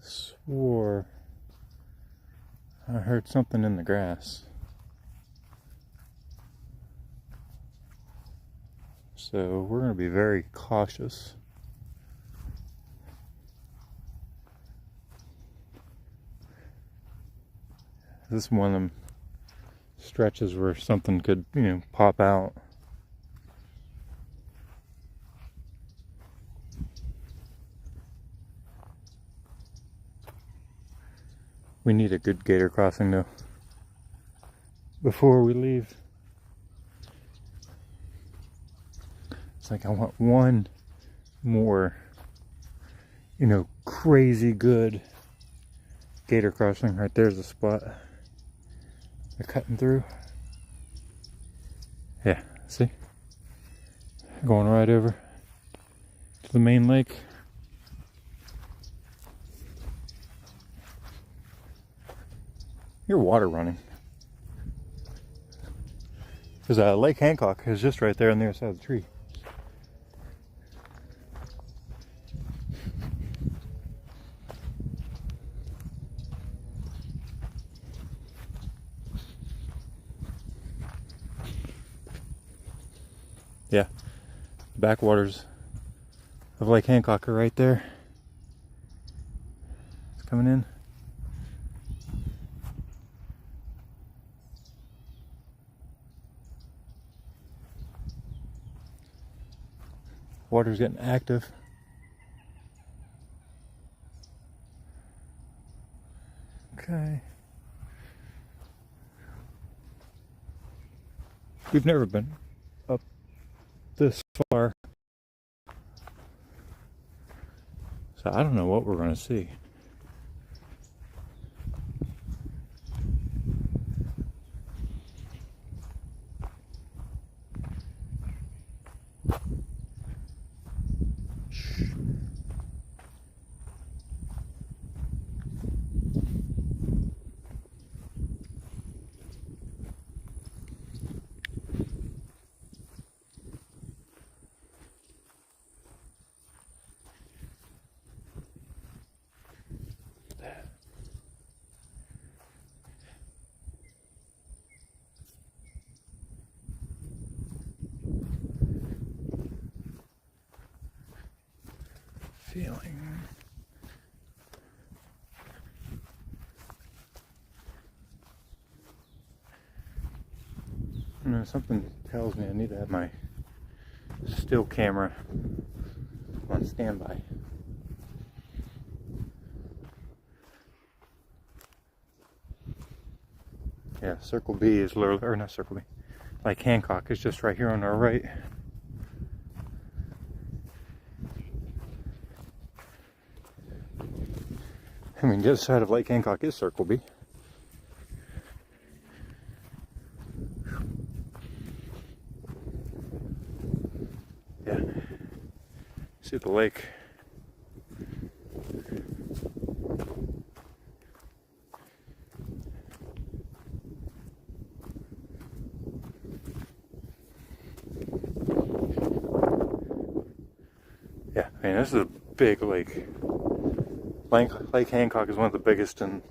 Swore I heard something in the grass. So we're going to be very cautious. This is one of them stretches where something could, pop out. We need a good gator crossing though before we leave. It's like I want one more, crazy good gator crossing. Right there's the spot they're cutting through. Yeah, see? Going right over to the main lake. Your water running. Because Lake Hancock is just right there on the other side of the tree. Yeah, the backwaters of Lake Hancock are right there. It's coming in. Water's getting active. Okay. We've never been up this far, so I don't know what we're going to see. Feeling. Something tells me I need to have my still camera on standby. Yeah, Circle B is literally, or not Circle B, Lake Hancock is just right here on our right. I mean, the other side of Lake Hancock is Circle B. Yeah. See the lake. Yeah, I mean, this is a big lake. Lake Hancock is one of the biggest in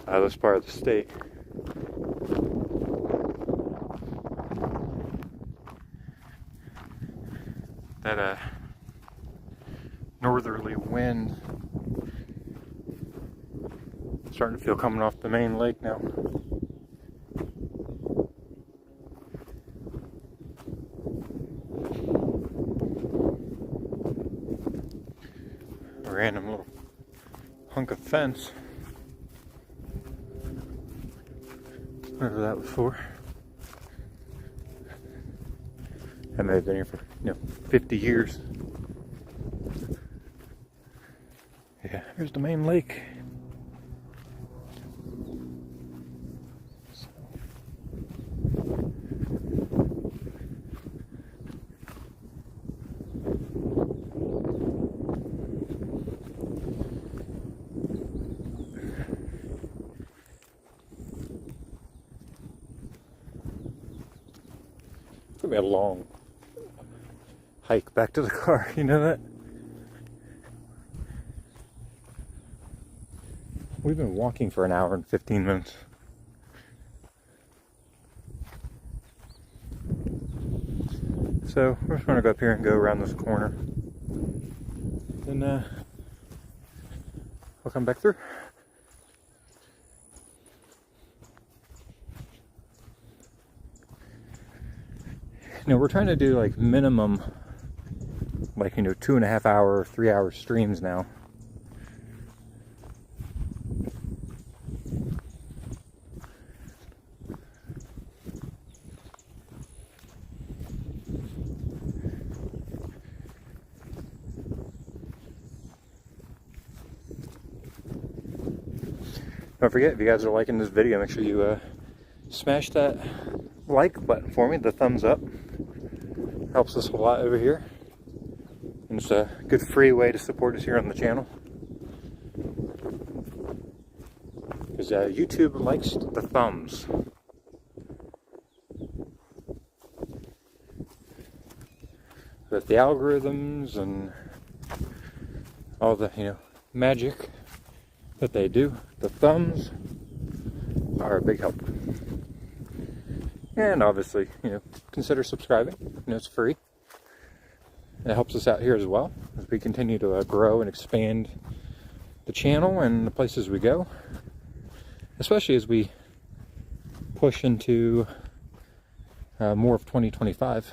this part of the state. That northerly wind starting to feel coming off the main lake now. A random little hunk of fence, whatever that was for. That may have been here for 50 years. Yeah, here's the main lake. It's gonna be a long hike back to the car, you know that? We've been walking for an hour and 15 minutes. So we're just going to go up here and go around this corner. Then we'll come back through. We're trying to do like minimum, like, 2.5 hour, 3 hour streams now. Don't forget, if you guys are liking this video, make sure you smash that like button for me, the thumbs up. Helps us a lot over here. And it's a good free way to support us here on the channel. Because YouTube likes the thumbs. With the algorithms and all the, magic that they do, the thumbs are a big help. And obviously, consider subscribing. It's free. It helps us out here as well as we continue to grow and expand the channel and the places we go, especially as we push into more of 2025.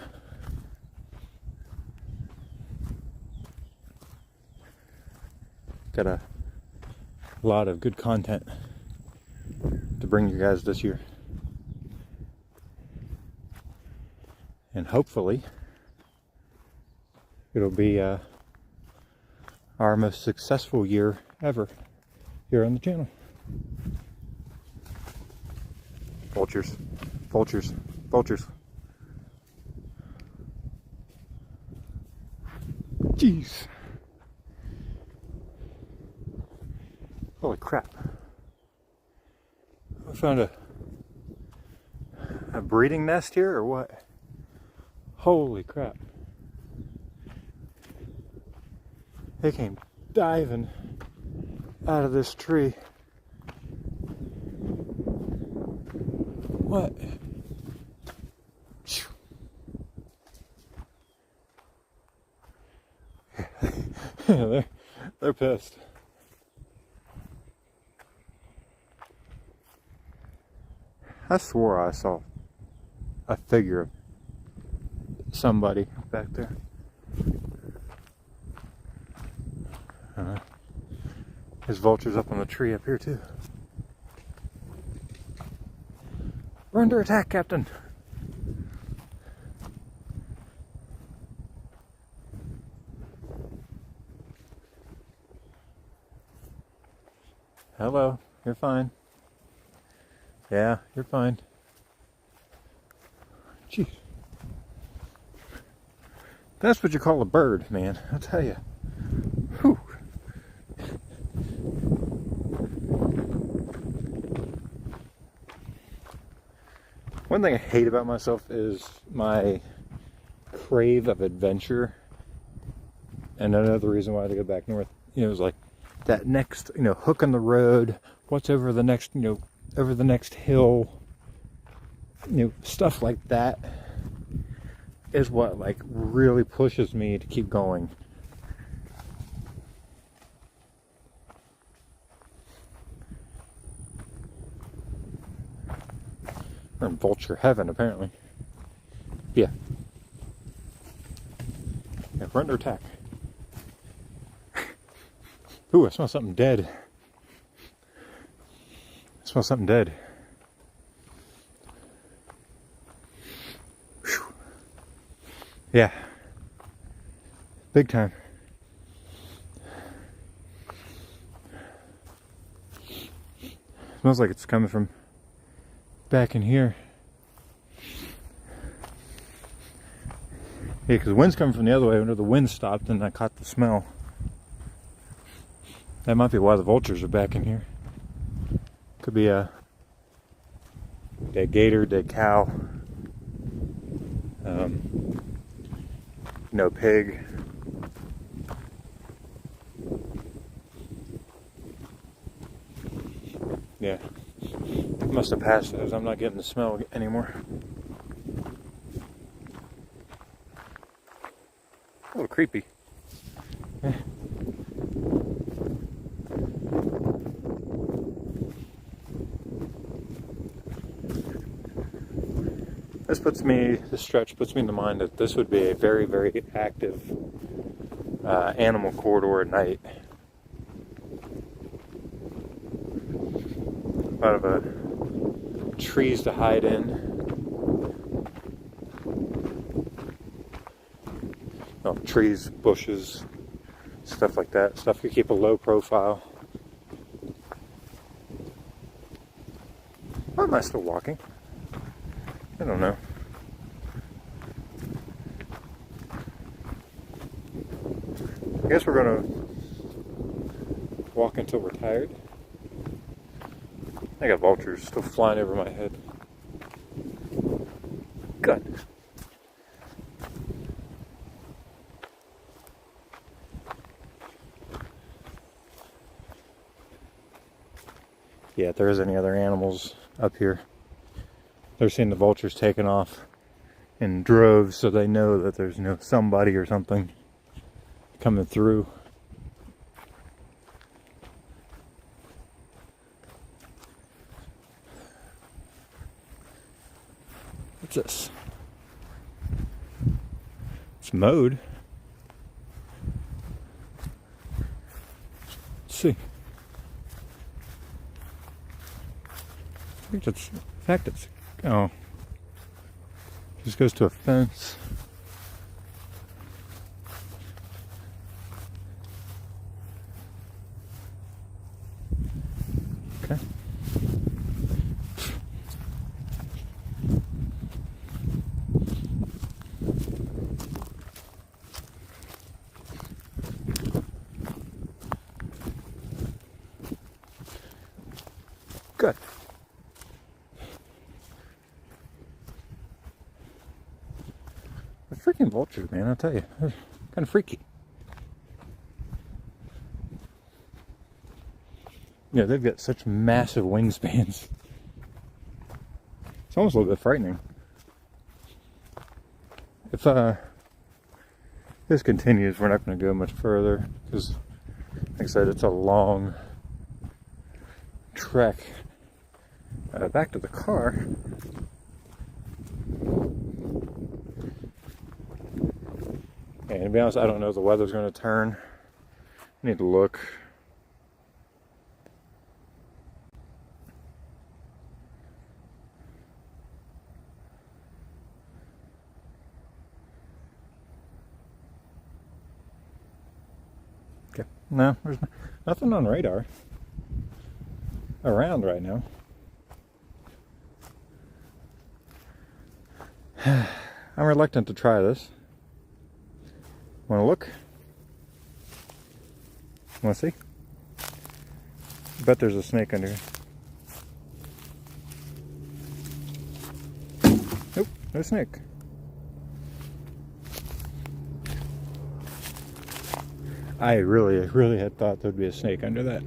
Got a lot of good content to bring you guys this year. And hopefully it'll be our most successful year ever here on the channel. Vultures, vultures, vultures. Jeez. Holy crap. I found a breeding nest here or what? Holy crap. They came diving out of this tree. What? Yeah, they're pissed. I swore I saw a figure of somebody back there. There's vultures up on the tree up here too. We're under attack, Captain. Hello, you're fine. Yeah, you're fine. Jeez. That's what you call a bird, man. I'll tell you. Whew. One thing I hate about myself is my crave of adventure. And another reason why I had to go back north, it was like that next, hook in the road, what's over the next, over the next hill, stuff like that is what like really pushes me to keep going. We're in vulture heaven, apparently. Yeah. Yeah, we're under attack. Ooh, I smell something dead. I smell something dead. Whew. Yeah. Big time. Smells like it's coming from back in here. Yeah, because the wind's coming from the other way. Whenever the wind stopped and I caught the smell. That might be why the vultures are back in here. Could be a dead gator, dead cow, no pig. Yeah, must have passed those. I'm not getting the smell anymore. creepy. Yeah. This stretch puts me in the mind that this would be a very, very active animal corridor at night. A lot of trees to hide in. Oh, trees, bushes, stuff like that. Stuff you keep a low profile. Why am I still walking? I don't know. I guess we're gonna walk until we're tired. I got vultures still flying over my head. Good. Yeah, if there is any other animals up here, they're seeing the vultures taking off in droves, so they know that there's somebody or something coming through. What's this? It's mowed. Let's see. I think that's, in fact, it's, oh, just goes to a fence. Okay. Good. The freaking vultures, man, I'll tell you, they're kind of freaky. Yeah, they've got such massive wingspans. It's almost a little bit frightening. If this continues, we're not going to go much further because, like I said, it's a long trek back to the car. And to be honest, I don't know if the weather's going to turn. I need to look. Okay, no, there's nothing on radar around right now. I'm reluctant to try this. Want to look? Want to see? I bet there's a snake under here. Nope, no snake. I really had thought there'd be a snake under that.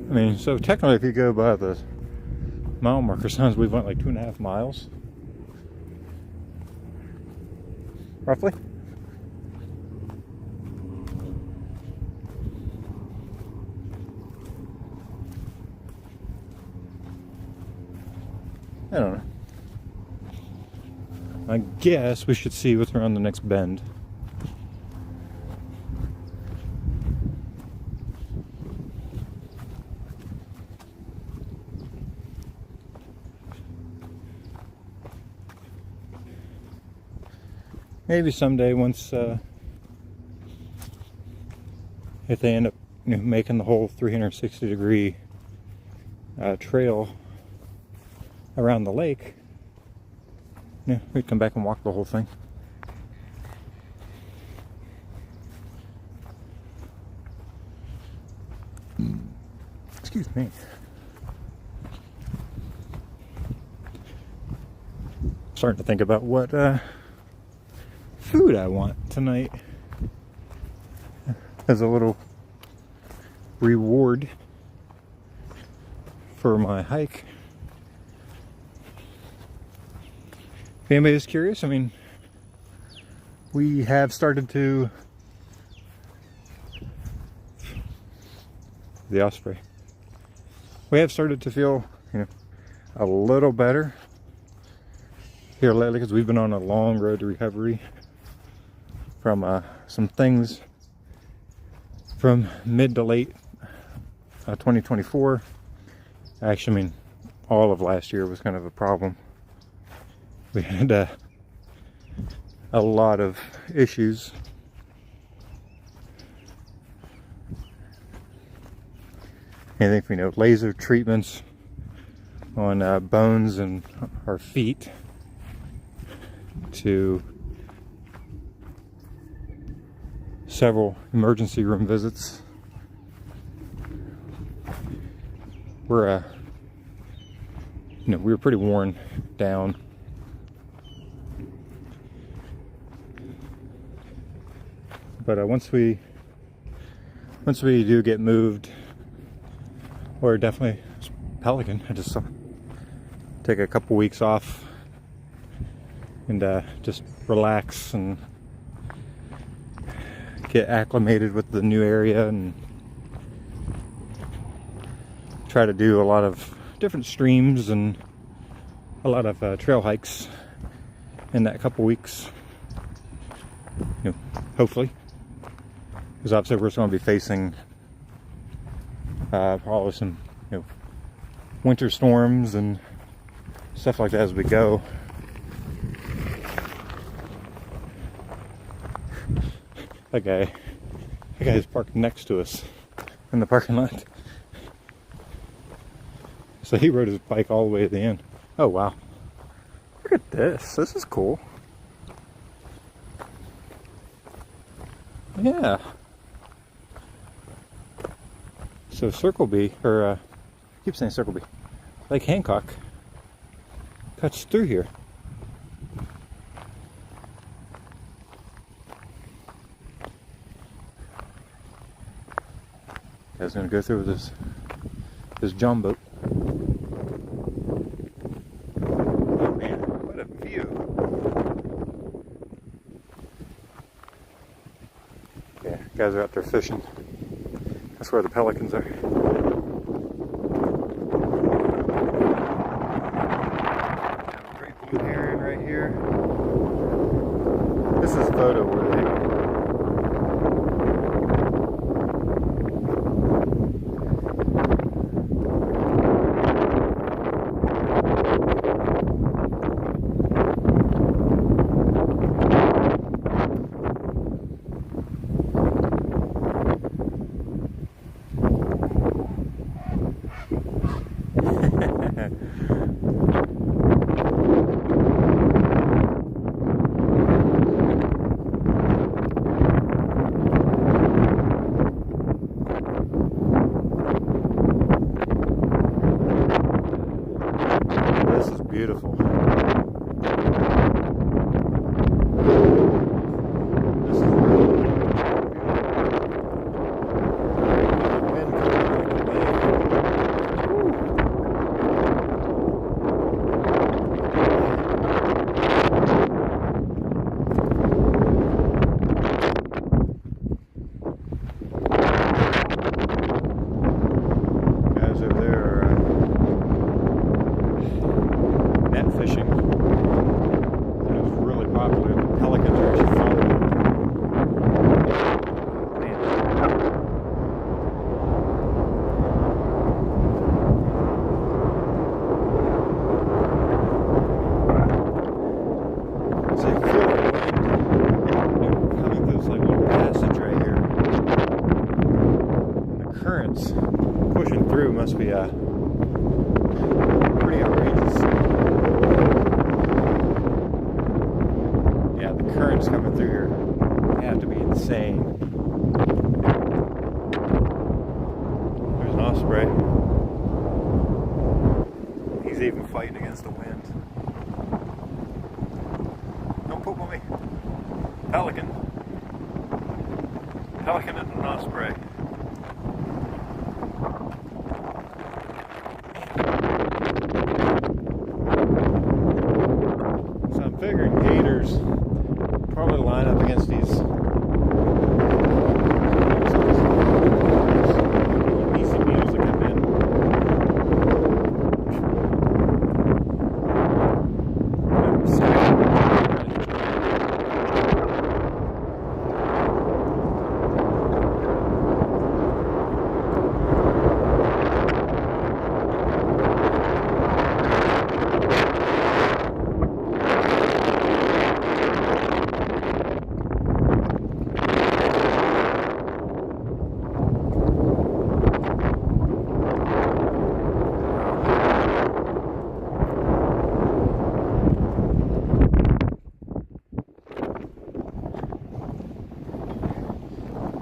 I mean, so technically if you go by the mile marker signs, we've went like 2.5 miles. Roughly. I don't know. I guess we should see what's around the next bend. Maybe someday, once if they end up making the whole 360-degree trail around the lake, we'd come back and walk the whole thing. Excuse me. Starting to think about what food I want tonight as a little reward for my hike. If anybody is curious, I mean, we have started to, the osprey, we have started to feel, you know, a little better here lately, because we've been on a long road to recovery from some things from mid to late 2024. Actually, I mean, all of last year was kind of a problem. We had a lot of issues. Anything from, you know, laser treatments on bones and our feet to several emergency room visits. We're you know, we were pretty worn down. But once we do get moved, or definitely Pelican, I just take a couple weeks off and just relax and get acclimated with the new area, and try to do a lot of different streams and a lot of trail hikes in that couple weeks, you know, hopefully, because obviously we're going to be facing probably some, you know, winter storms and stuff like that as we go. That guy is parked next to us in the parking lot. So he rode his bike all the way to the end. Oh wow. Look at this. This is cool. Yeah. So Circle B, or I keep saying Circle B, Lake Hancock cuts through here. Guy's gonna go through with this John boat. Oh man, what a view! Yeah, guys are out there fishing. That's where the pelicans are. Great blue heron right here. This is photo worthy. This is beautiful. This is really wind coming like a wave. Guys over there are net fishing. It was really popular. Pelicans are actually following. So you can feel the wind coming through this like little passage right here. The currents pushing through must be pretty outrageous. Yeah, the currents coming through here have to be insane. There's an osprey. He's even fighting against the wind. Don't poop on me. Pelican. Pelican and an osprey. probably line up against these easy meals that come in.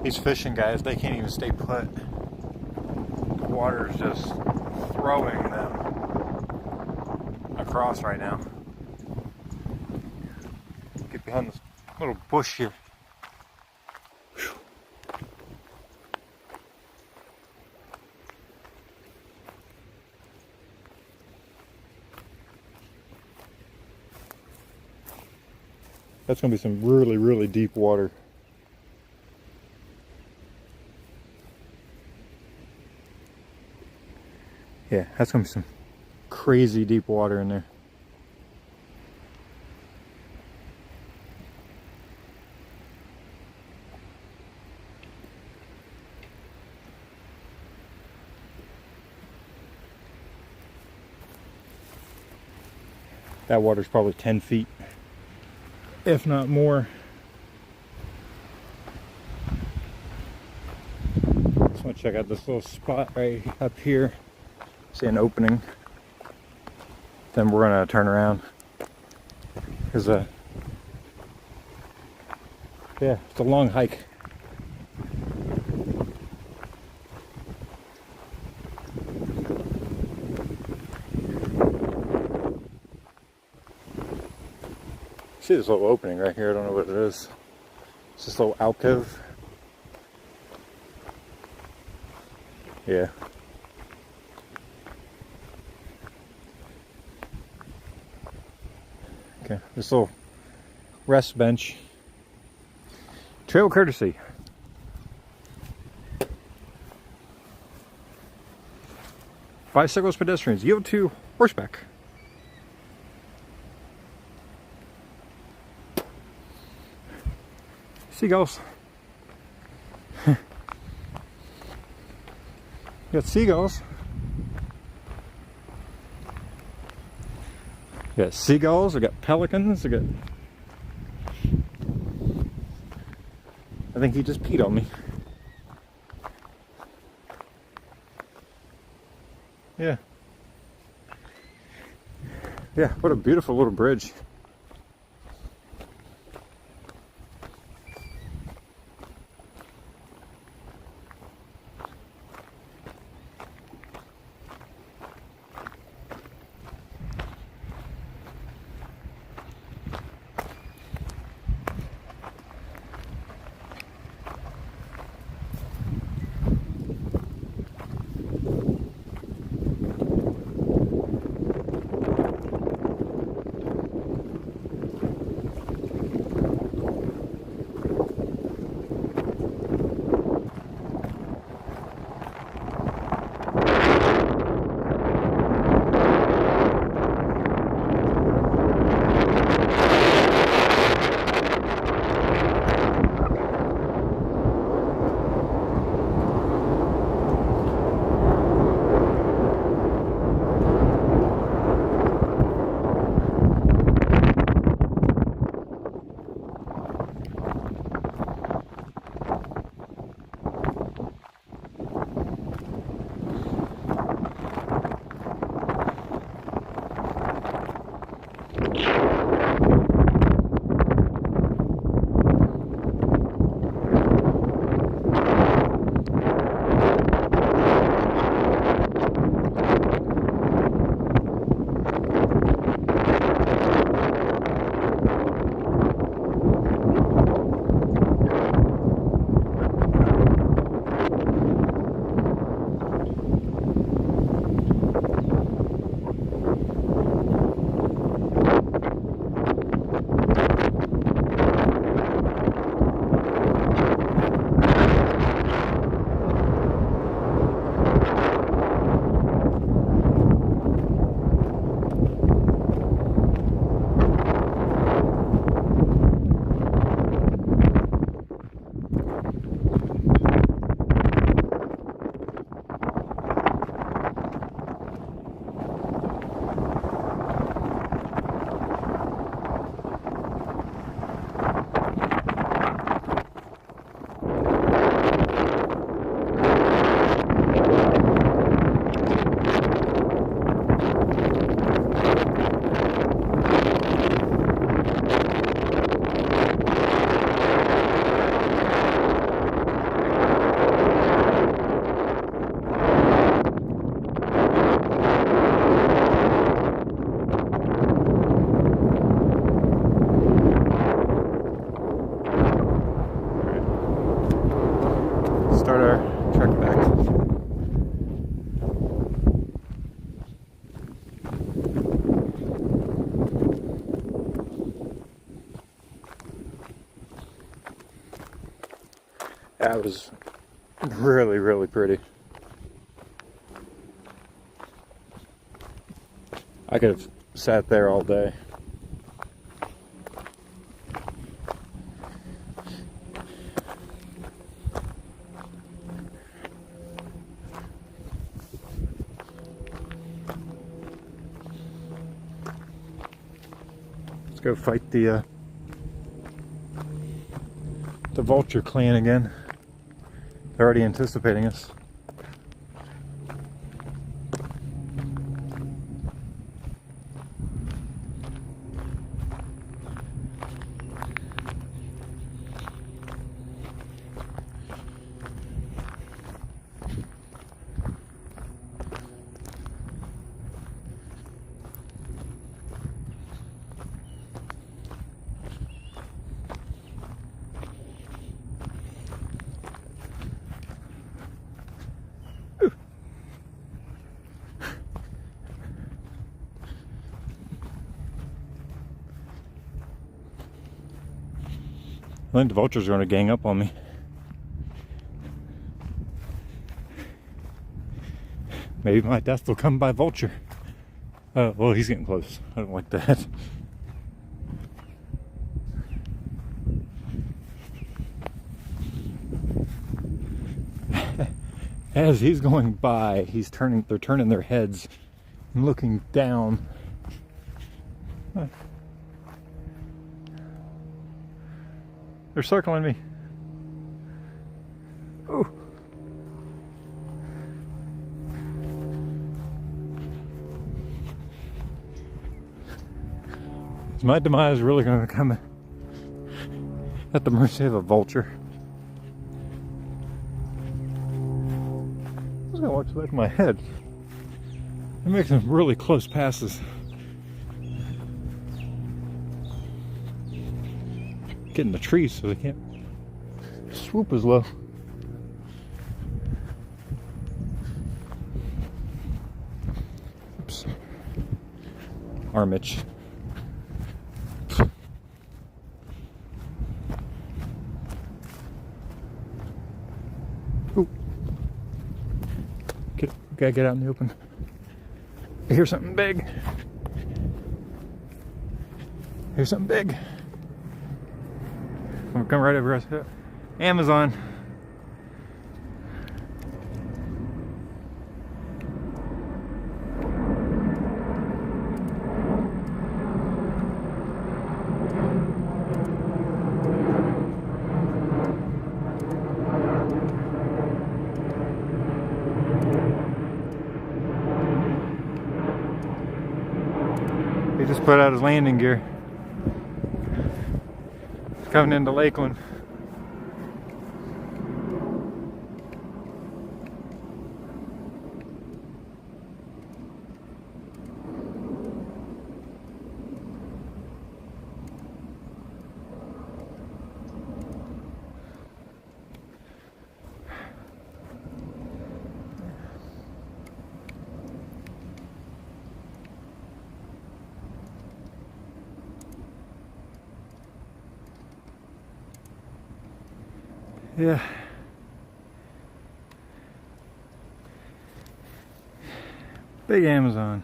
These fishing guys, they can't even stay put. The water is just throwing them across right now. Get behind this little bush here. Whew. That's going to be some really, really deep water. Yeah, that's going to be some crazy deep water in there. That water's probably 10 feet, if not more. Just want to check out this little spot right up here. See an opening. Then we're gonna turn around. There's a, yeah, it's a long hike. See this little opening right here? I don't know what it is. It's this little alcove. Yeah. Okay, this little rest bench. Trail courtesy. Bicycles, pedestrians, yield to horseback. Seagulls. You got seagulls. We got seagulls, we got pelicans, we got... I think he just peed on me. Yeah. Yeah, what a beautiful little bridge. That was really, really pretty. I could have sat there all day. Let's go fight the vulture clan again. They're already anticipating us. I think the vultures are going to gang up on me. Maybe my death will come by vulture. Well, he's getting close. I don't like that. As he's going by, they're turning their heads and looking down. They're circling me. Oh. Is my demise really going to come at the mercy of a vulture? I'm just going to watch the back of my head. I'm making some really close passes. Get in the trees so they can't swoop as low. Oops. Arm itch. Ooh. Gotta get out in the open. I hear something big. Here's something big. I'm gonna come right over us. Amazon. He just put out his landing gear. Coming into Lakeland. Yeah. Big Amazon.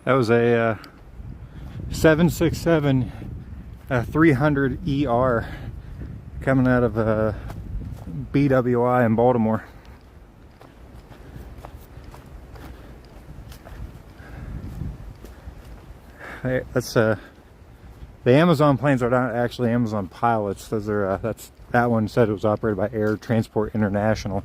That was a 767 300 ER coming out of BWI in Baltimore. That's the Amazon planes are not actually Amazon pilots. Those are that one said it was operated by Air Transport International.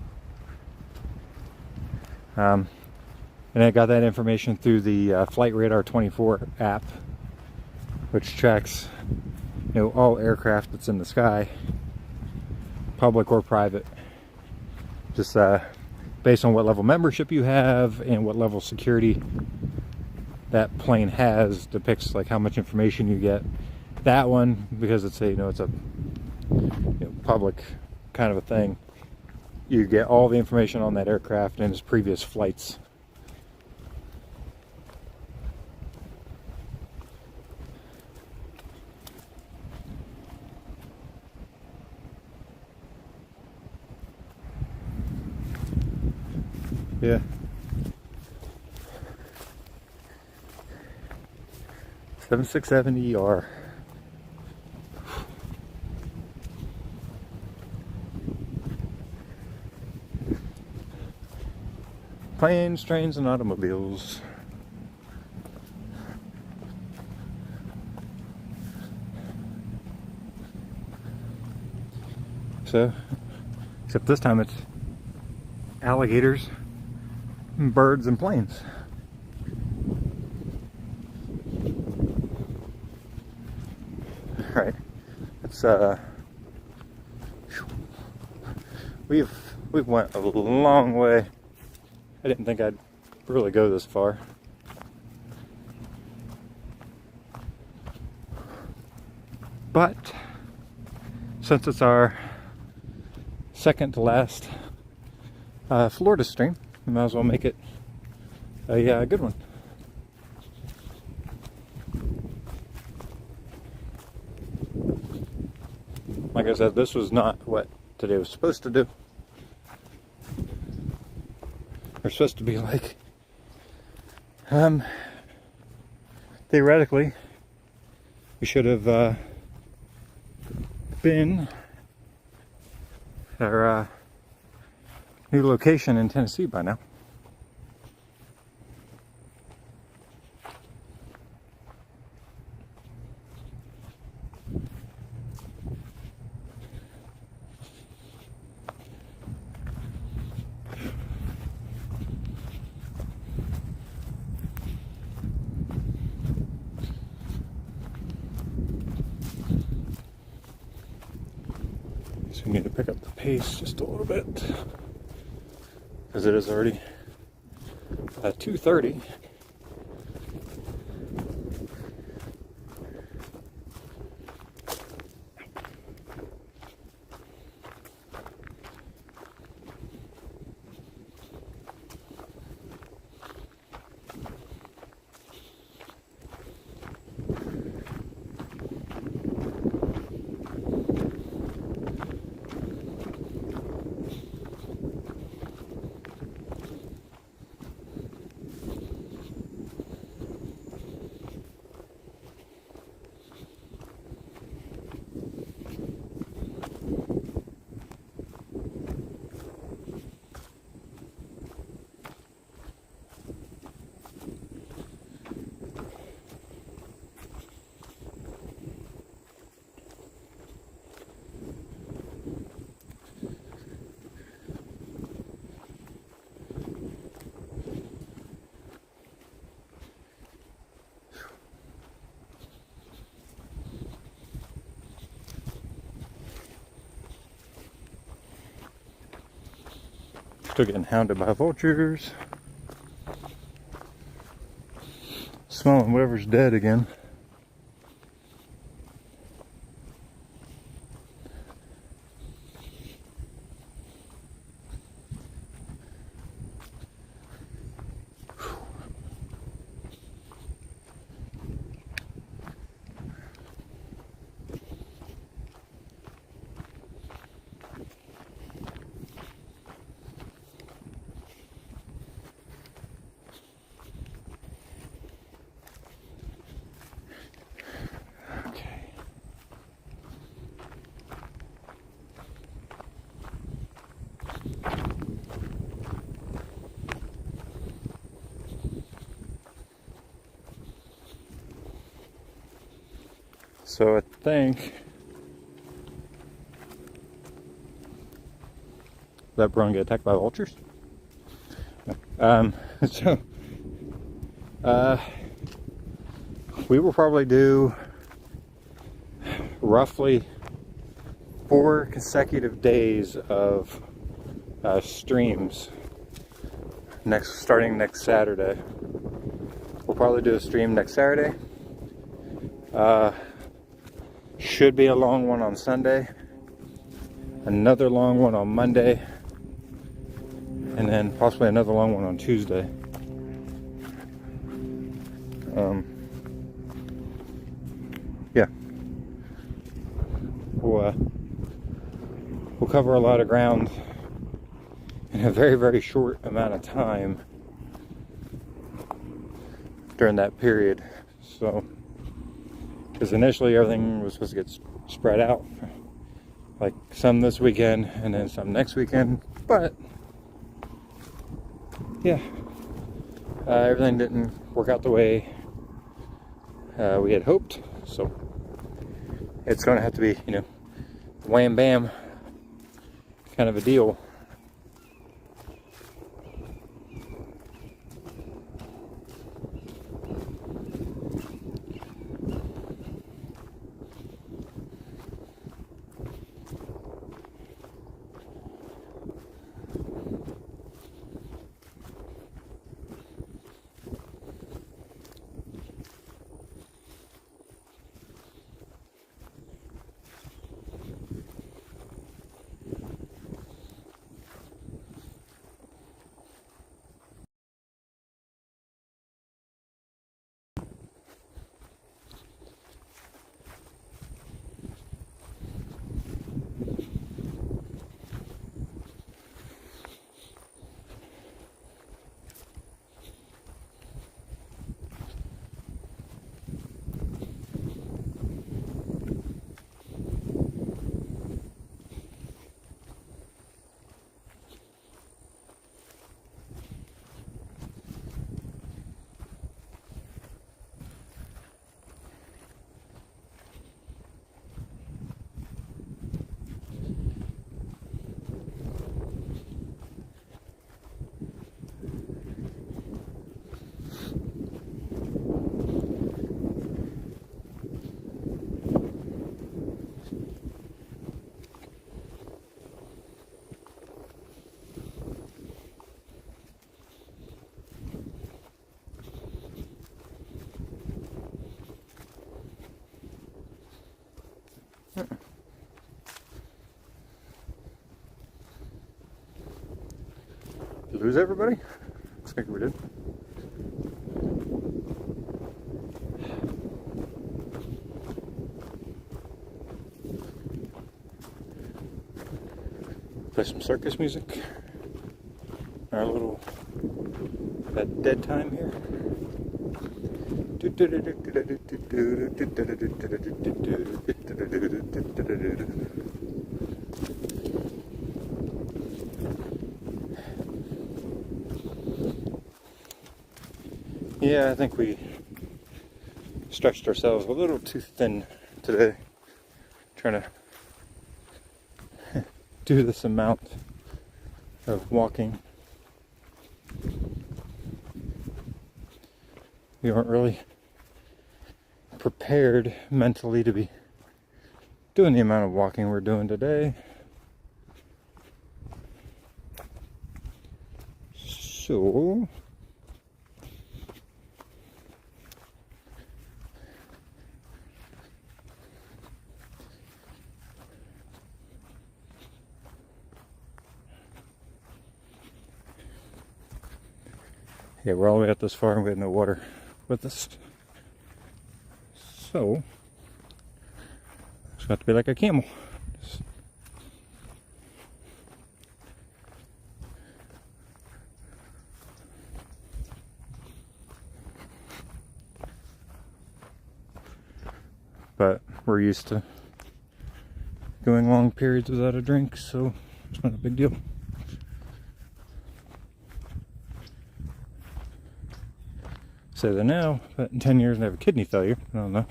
And I got that information through the Flight Radar 24 app, which tracks, all aircraft that's in the sky, public or private, just based on what level membership you have and what level security that plane has depicts like how much information you get. That one, because it's a, it's a public kind of a thing, you get all the information on that aircraft and its previous flights. Yeah. (767ER). Planes, trains, and automobiles. So, except this time it's alligators, and birds, and planes. All right, it's we've went a long way. I didn't think I'd really go this far. But since it's our second to last Florida stream, we might as well make it a good one. Like I said, this was not what today was supposed to do. We're supposed to be like, theoretically, we should have been at our new location in Tennessee by now. So we need to pick up the pace just a little bit, because it is already 2:30. Still getting hounded by vultures. Smelling whatever's dead again. So I think that we're gonna get attacked by vultures. So we will probably do roughly 4 consecutive days of streams starting next Saturday. We'll probably do a stream next Saturday. Should be a long one on Sunday. Another long one on Monday. And then possibly another long one on Tuesday. Yeah. We'll cover a lot of ground in a very, very short amount of time during that period. So, because initially everything was supposed to get spread out, like some this weekend and then some next weekend, but yeah, everything didn't work out the way we had hoped. So it's going to have to be, you know, wham bam kind of a deal. Did we lose everybody? Looks like we did. Play some circus music. Our little dead time here. Yeah, I think we stretched ourselves a little too thin today, trying to do this amount of walking. We weren't really prepared mentally to be doing the amount of walking we're doing today. So yeah, we're all the way up this far and we have no water with us. So it's got to be like a camel. But we're used to going long periods without a drink, so it's not a big deal. Say that now, but in 10 years I have a kidney failure. I don't know.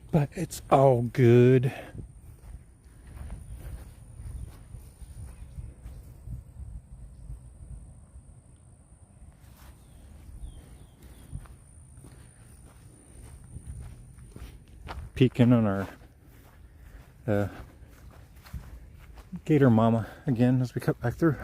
But it's all good. Peeking on our gator mama again as we cut back through.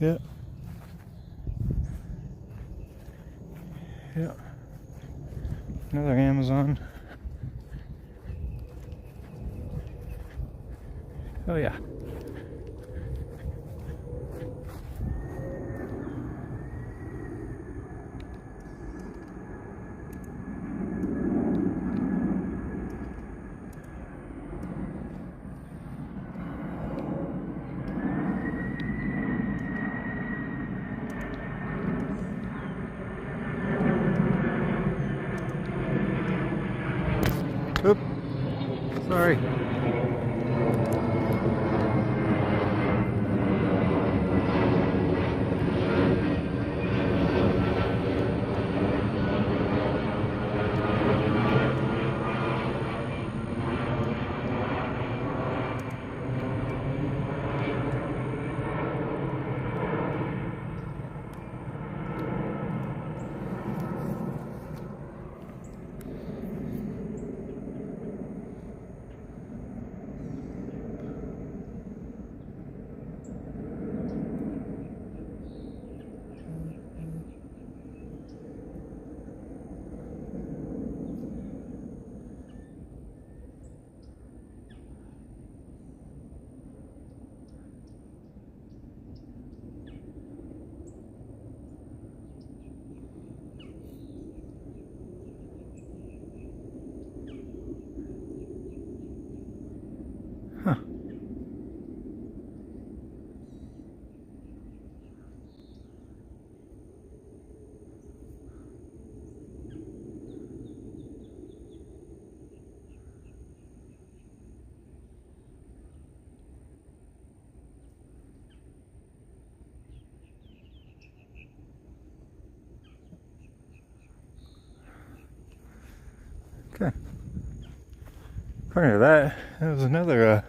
Yeah. Yeah. Another Amazon. Oh yeah. Oop. Sorry. Huh. Okay. According to that, there was another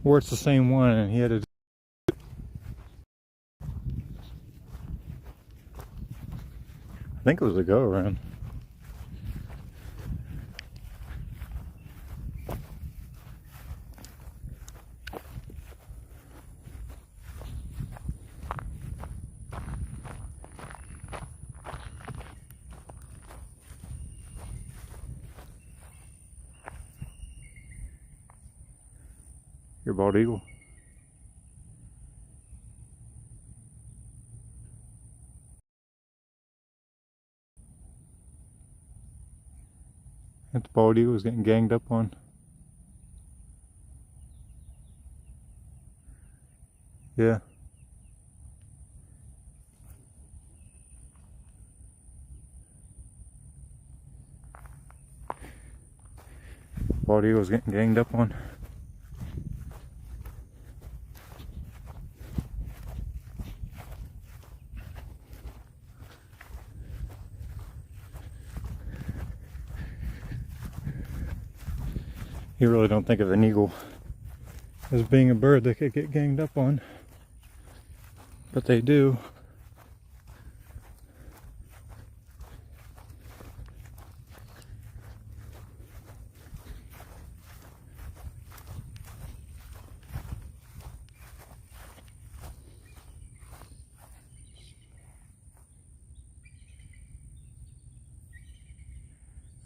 where it's the same one, and he had to. I think it was a go around. Your bald eagle. And the bald eagle was getting ganged up on. Yeah. Bald eagle was getting ganged up on. You really don't think of an eagle as being a bird that could get ganged up on, but they do.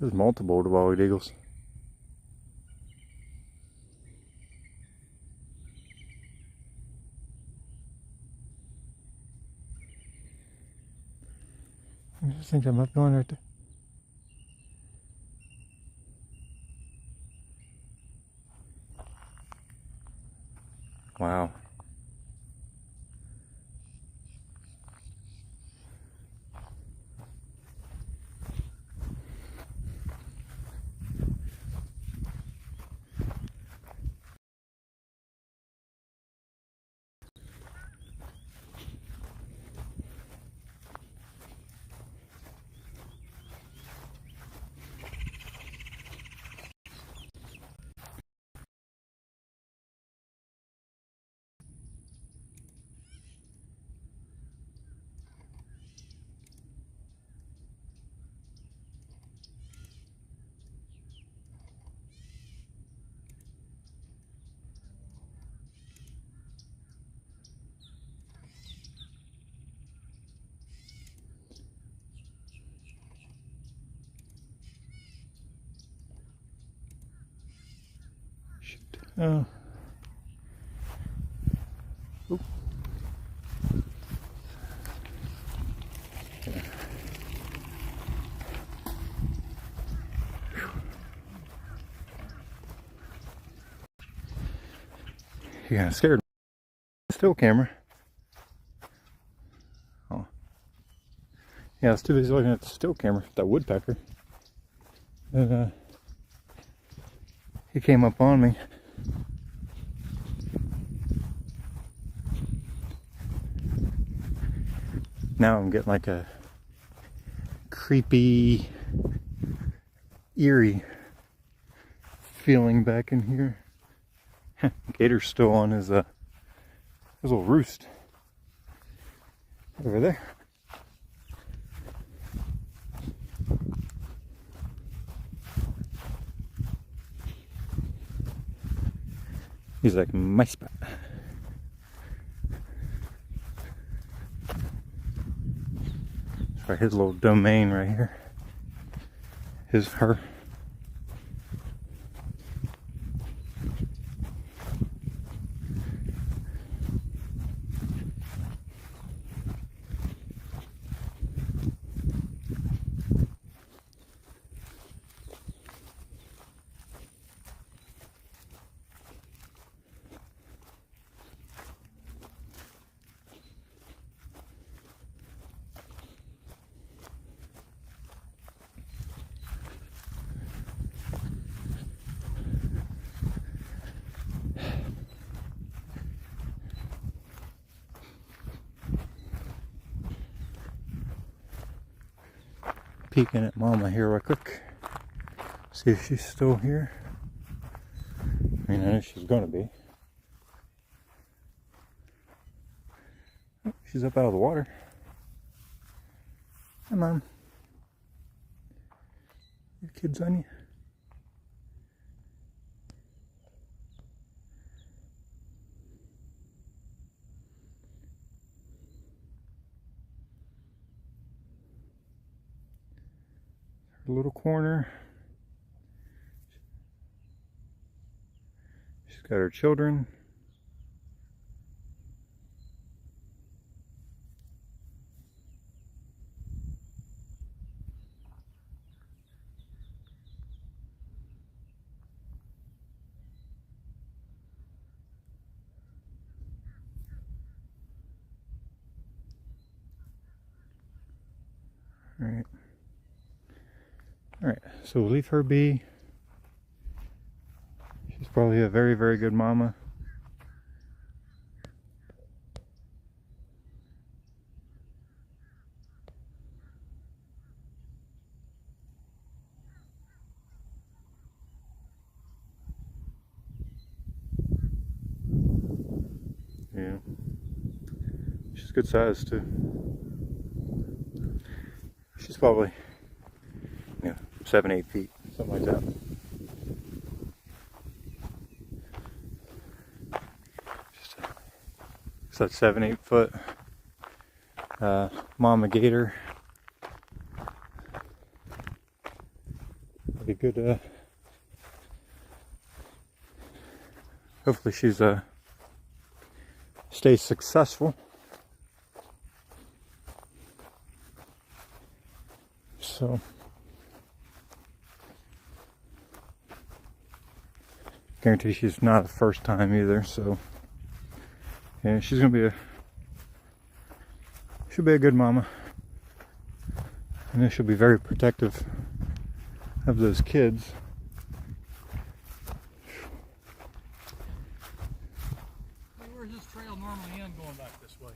There's multiple bald eagles. I just think I might be one right there. Wow. Shoot. Oh. Oop. Yeah. You got scared. Still camera. Oh. Yeah, I was too busy looking at the still camera, that woodpecker. And he came up on me. Now I'm getting like a creepy, eerie feeling back in here. Gator's still on his little roost over there. He's like my spot. For his little domain right here. Her. Peeking at Mama here real quick. See if she's still here. I mean, I know she's gonna be. Oh, she's up out of the water. Hi, Mom. Your kids on you? Her little corner. She's got her children. Alright. Alright, so we'll leave her be. She's probably a very, very good mama. Yeah. She's good size too. She's probably, 7-8 feet, something like that. Just that 7-8 foot mama gator. Be good. Hopefully she's stays successful. So guarantee she's not the first time either. So yeah, she's gonna be she'll be a good mama, and then she'll be very protective of those kids. Where's this trail normally end going back this way?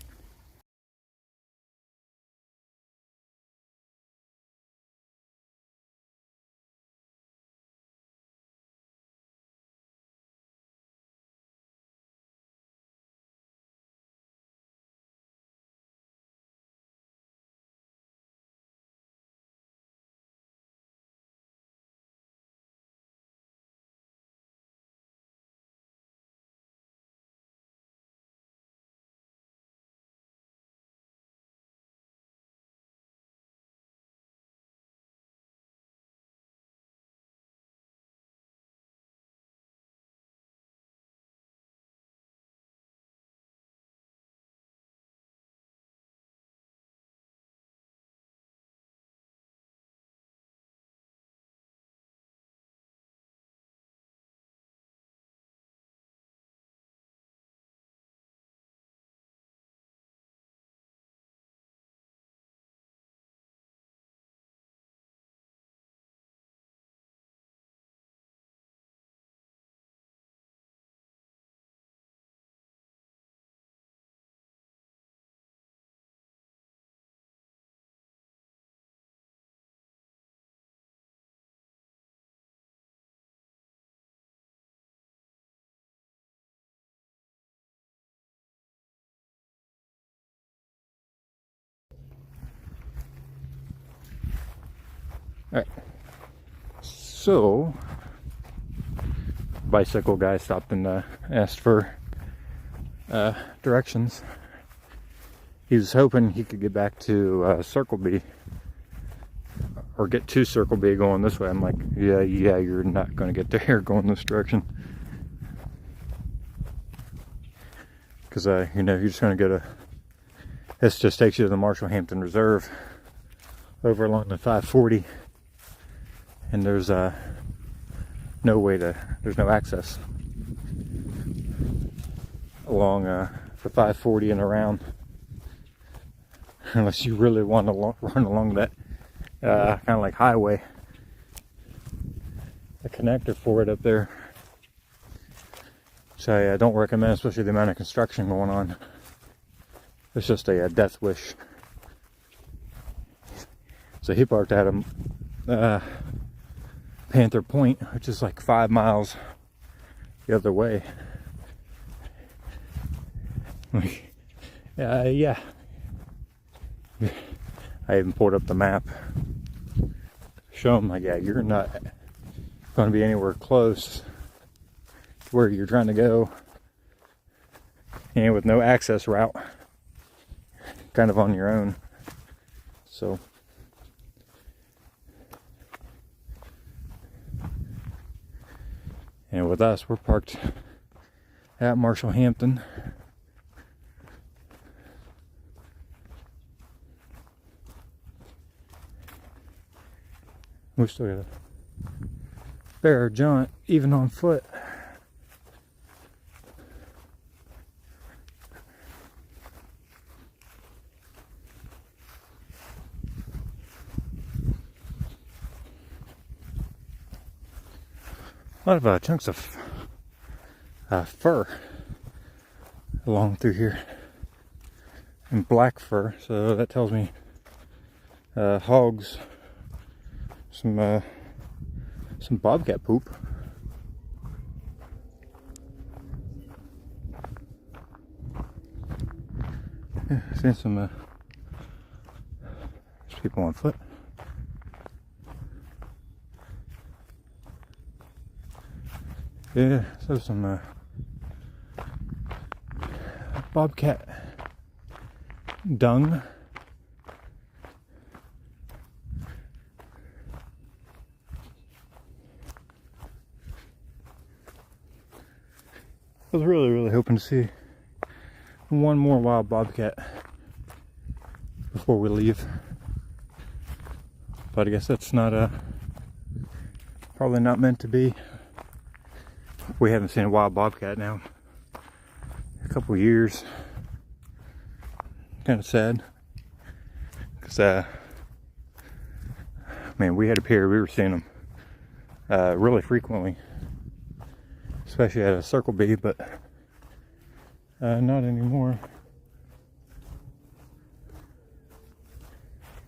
Alright. So, bicycle guy stopped and asked for directions. He was hoping he could get back to Circle B, or get to Circle B going this way. I'm like, yeah, you're not going to get there going this direction. Because, you know, you're just going to go to, this just takes you to the Marshall Hampton Reserve over along the 540. And there's no way to, there's no access along the 540 and around, unless you really want to run along that kind of like highway, a connector for it up there. So I don't recommend, especially the amount of construction going on. It's just a death wish. So he parked at Panther Point, which is like 5 miles the other way. Yeah. I even pulled up the map. Show him, like, yeah, you're not going to be anywhere close to where you're trying to go, and with no access route, kind of on your own. So and with us, we're parked at Marshall Hampton. We still got a fair jaunt, even on foot. A lot of chunks of fur along through here, and black fur, so that tells me hogs, some bobcat poop. Yeah, seeing some people on foot. Yeah, so some bobcat dung. I was really hoping to see one more wild bobcat before we leave, but I guess that's not probably not meant to be. We haven't seen a wild bobcat now a couple years. Kind of sad, because man, we had a pair, we were seeing them really frequently, especially at a Circle B, but not anymore.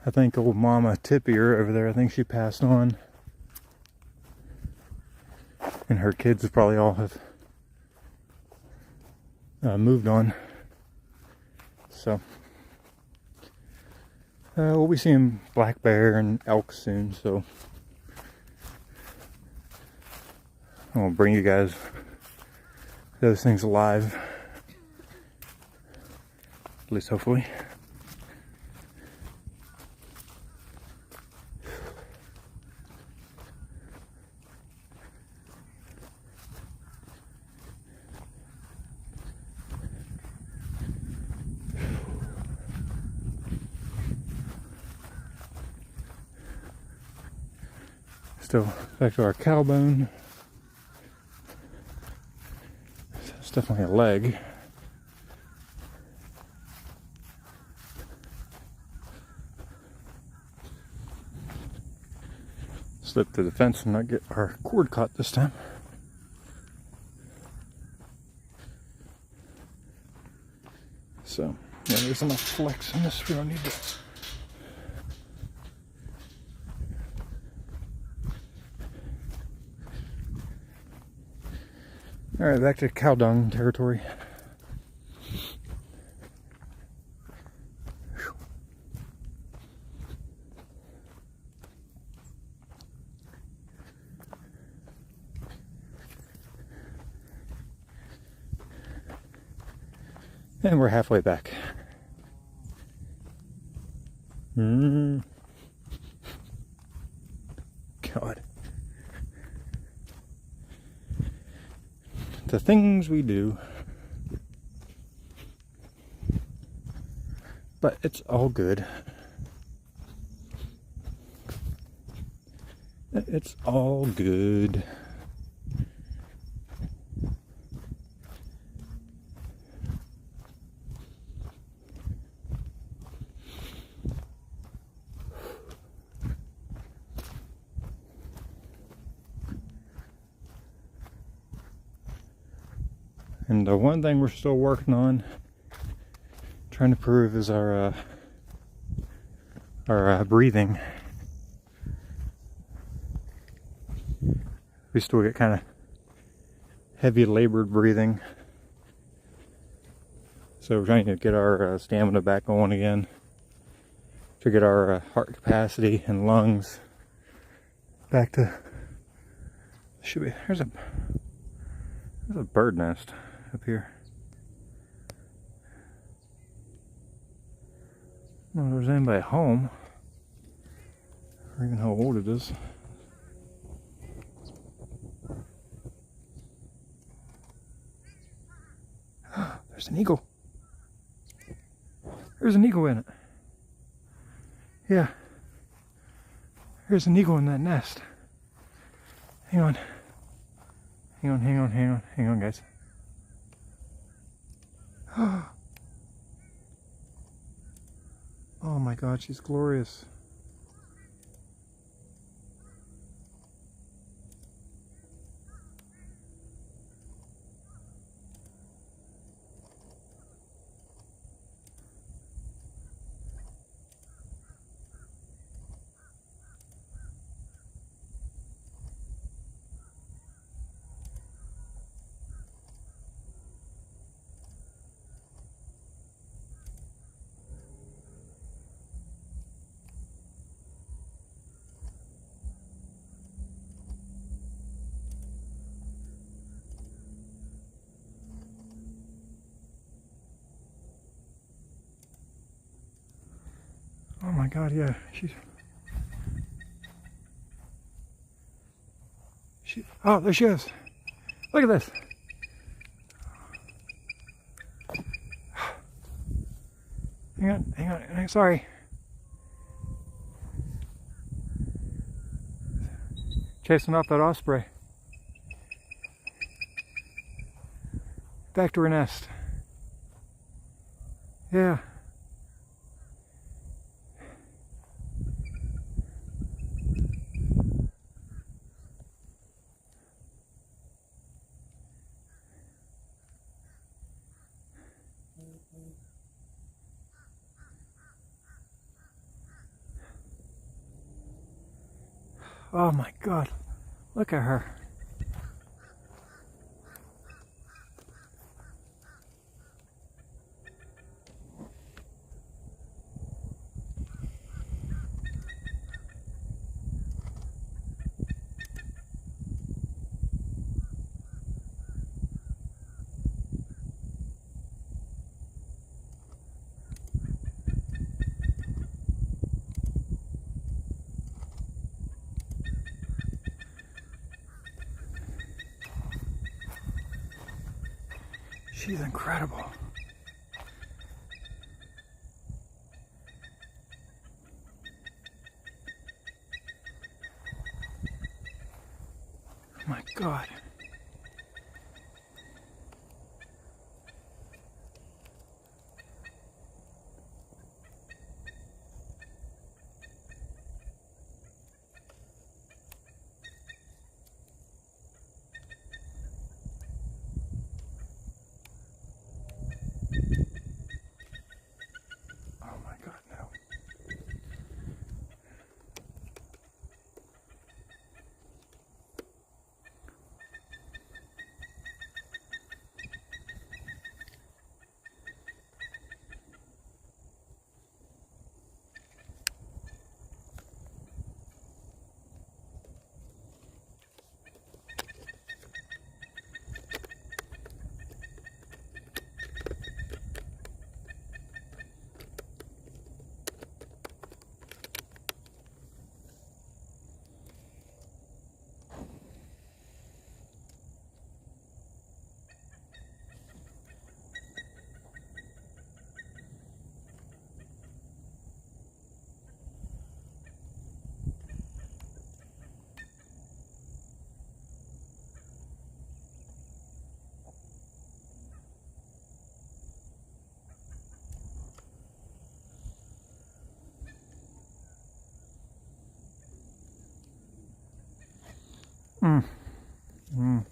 I think old Mama Tippier over there, I think she passed on, and her kids probably all have moved on. So we'll be seeing black bear and elk soon, so I'll bring you guys those things alive, at least hopefully. Still back to our cow bone. It's definitely a leg. Slip through the fence and not get our cord caught this time. So, yeah, there's enough flex in this. We don't need to. Alright, back to cow dung territory. And we're halfway back. God. The things we do. But it's all good. It's all good. And the one thing we're still working on, trying to prove, is our breathing. We still get kind of heavy labored breathing. So we're trying to get our stamina back going again, to get our heart capacity and lungs back to, should be, there's a bird nest up here. I don't know if there's anybody home, or even how old it is. There's an eagle. There's an eagle in it. Yeah. There's an eagle in that nest. Hang on. Hang on, guys. Oh my God, she's glorious. Oh my God, yeah, oh, there she is. Look at this. Hang on, sorry. Chasing off that osprey. Back to her nest. Yeah. Oh my God, look at her. She's incredible. Oh my God. Mm. Mm.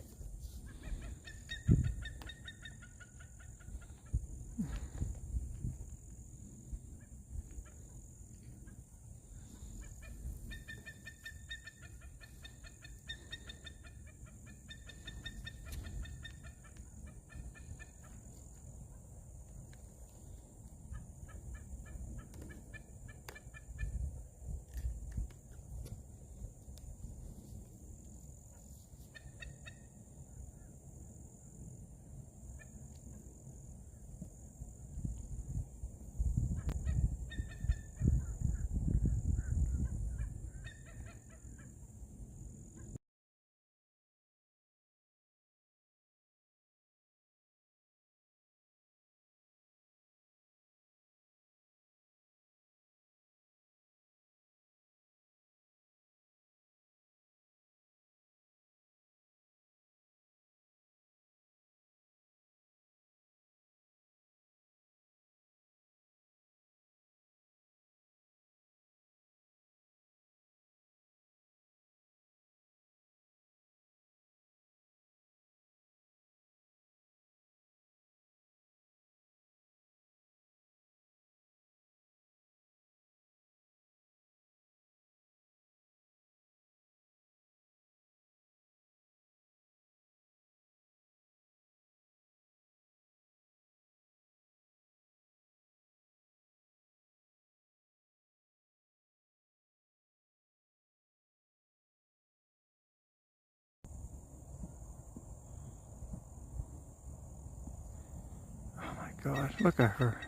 Oh my God, look at her.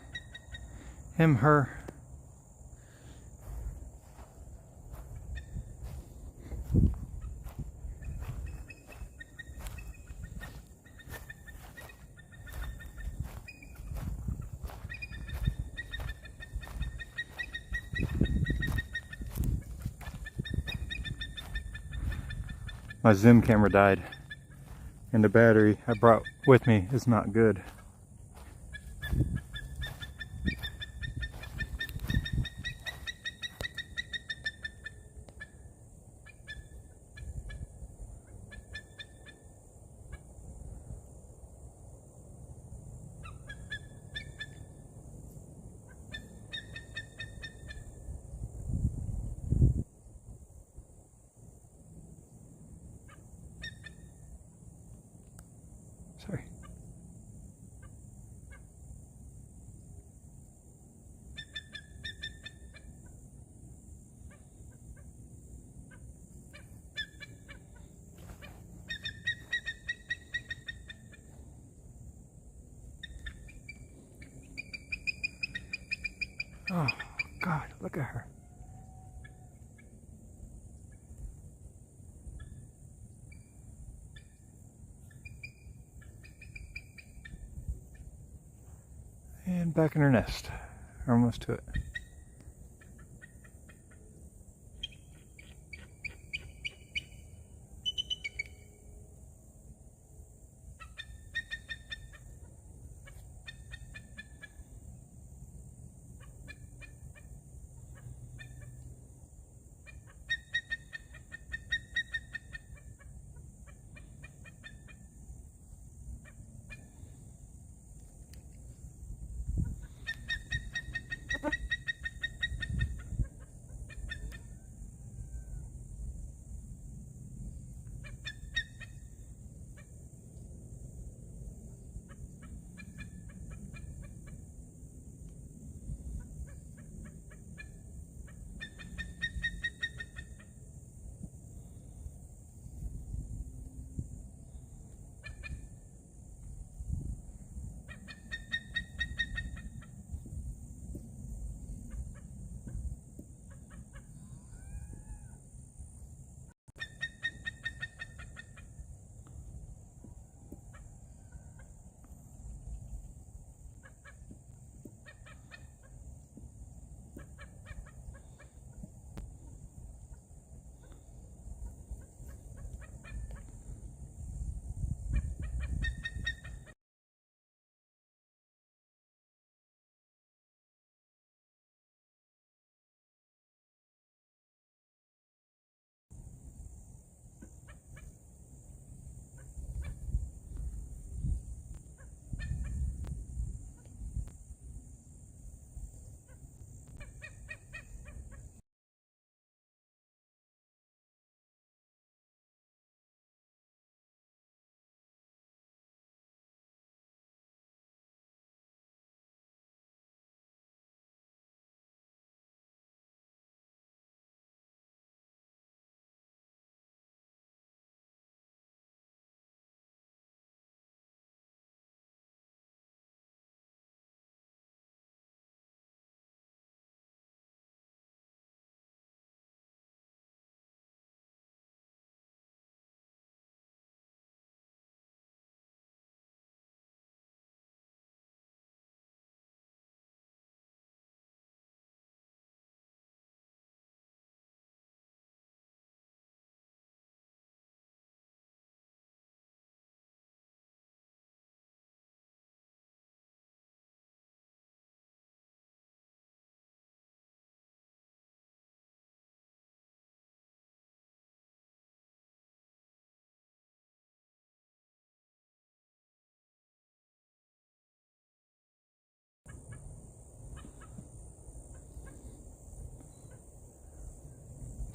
Him, her. My zoom camera died, and the battery I brought with me is not good. Sorry. Oh God, look at her. And back in her nest. Almost to it.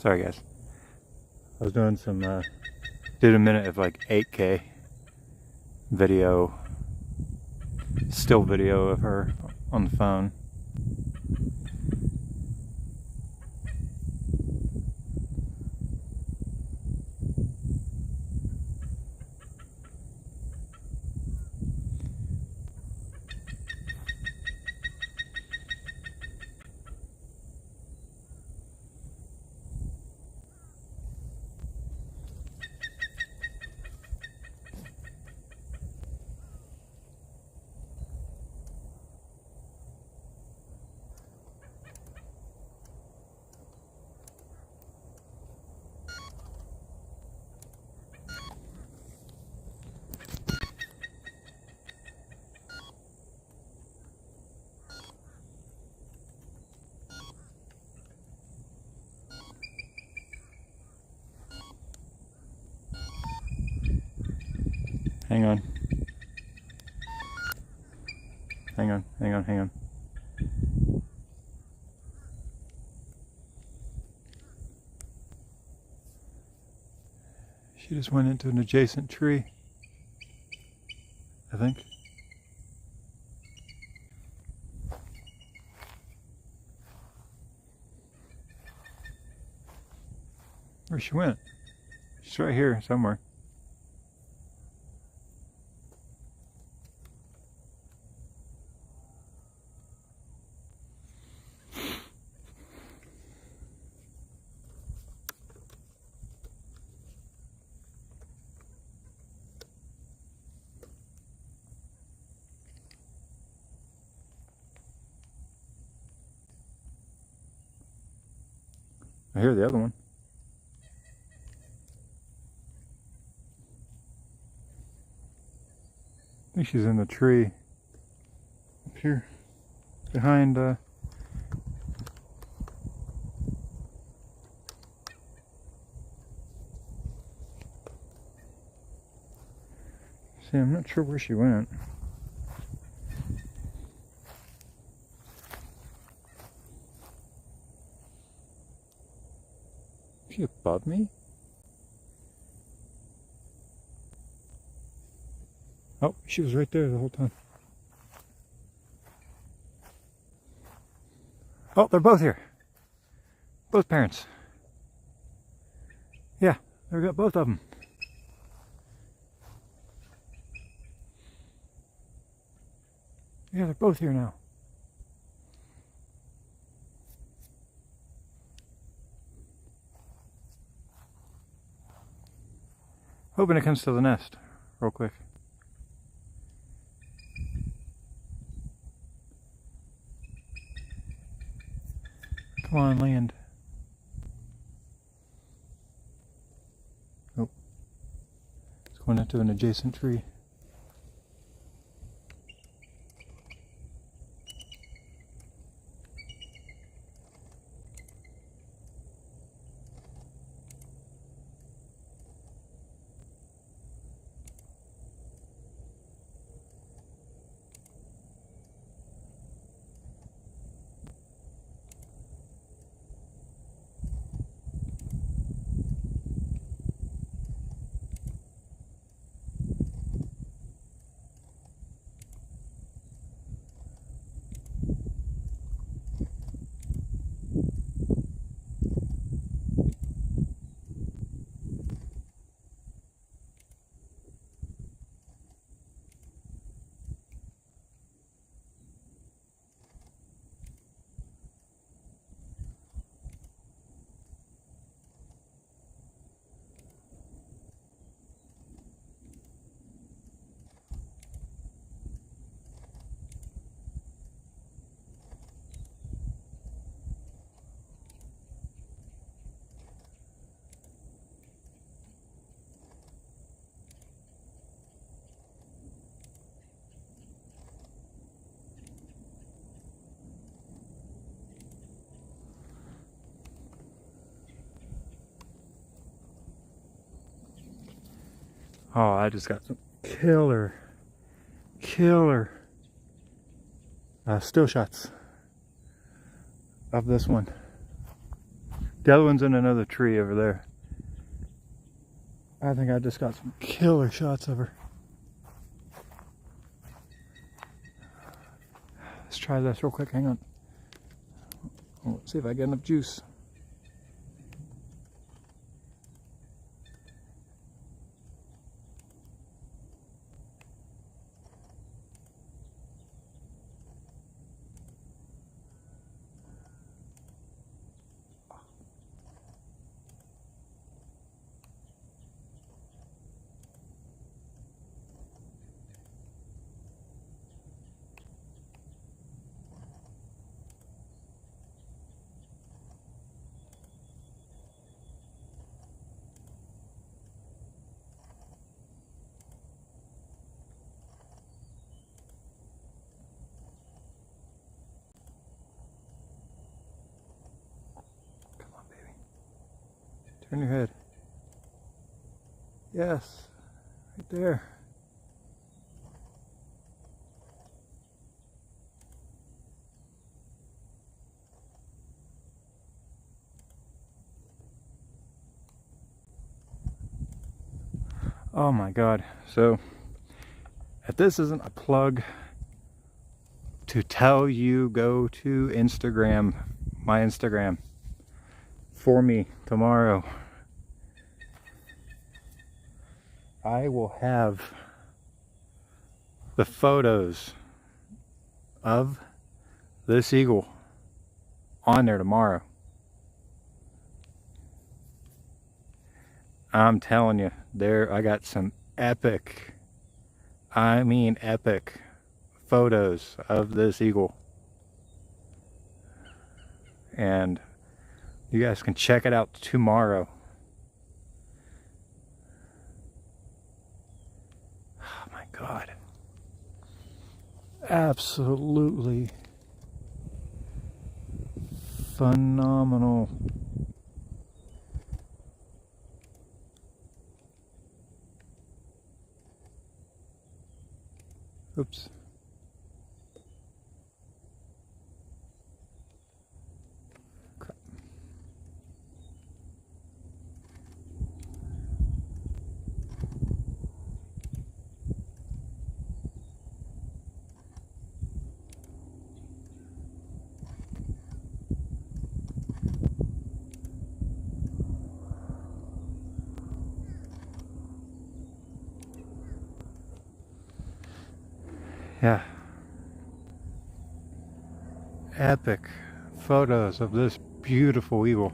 Sorry guys. I was doing some, did a minute of like 8K video, still video of her on the phone. Hang on. Hang on, hang on, hang on. She just went into an adjacent tree, I think. Where she went? She's right here somewhere. I hear the other one. I think she's in the tree up here behind see, I'm not sure where she went. Is she above me? Oh, she was right there the whole time. Oh, they're both here. Both parents. Yeah, they've got both of them. Yeah, they're both here now. Hoping it comes to the nest real quick. Come on, land. Oh. It's going into an adjacent tree. Oh, I just got some killer still shots of this one. The other one's in another tree over there. I think I just got some killer shots of her. Let's try this real quick. Hang on. Let's see if I get enough juice. Turn your head. Yes, right there. Oh my God. So, if this isn't a plug to tell you, go to Instagram, my Instagram, for me tomorrow. I will have the photos of this eagle on there tomorrow. I'm telling you, I got some epic, I mean epic photos of this eagle. And you guys can check it out tomorrow. Oh my God. Absolutely phenomenal. Oops. Crap. Yeah. Epic photos of this beautiful eagle.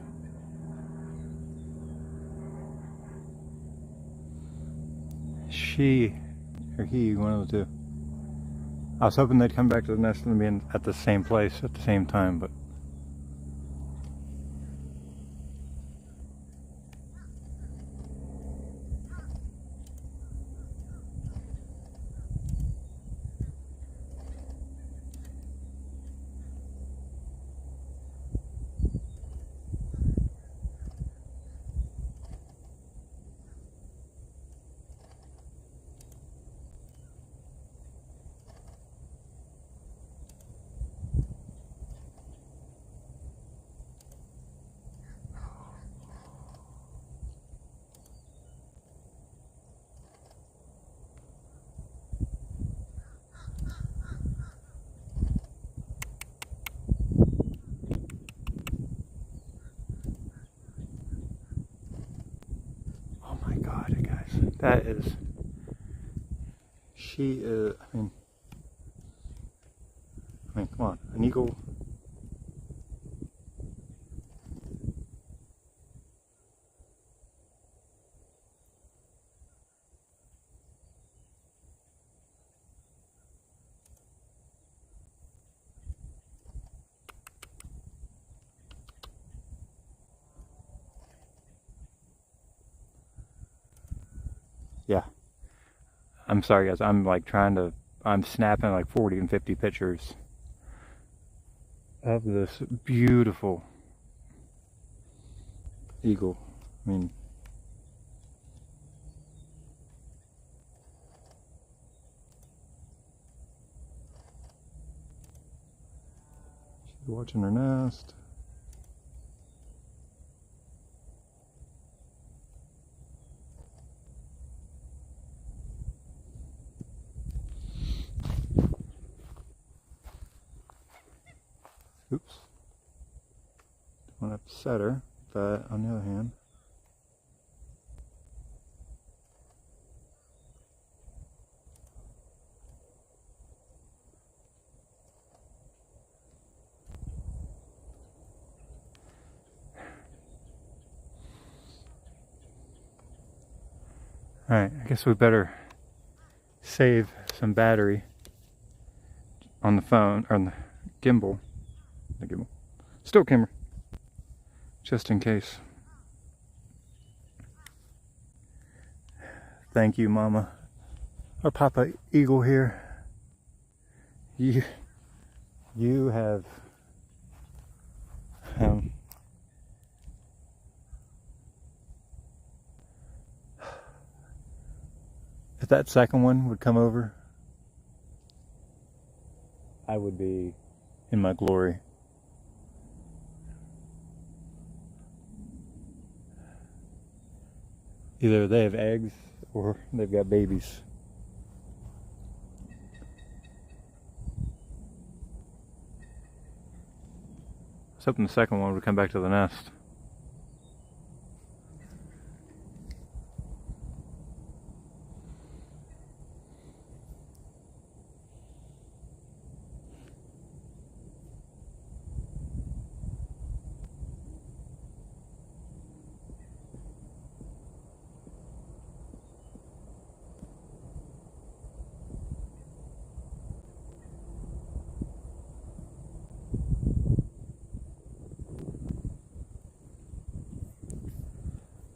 She or he, one of the two. I was hoping they'd come back to the nest and be at the same place at the same time, but oh my God, guys, that is, she is, I mean, come on, an eagle. Yeah. I'm sorry guys, I'm like I'm snapping like 40 and 50 pictures of this beautiful eagle. I mean, she's watching her nest. setter, but on the other hand, alright, I guess we better save some battery on the phone, or on the gimbal. The gimbal. Still camera. Just in case. Thank you, Mama. Or Papa Eagle here. You have if that second one would come over, I would be in my glory. Either they have eggs or they've got babies. I was hoping the second one would come back to the nest.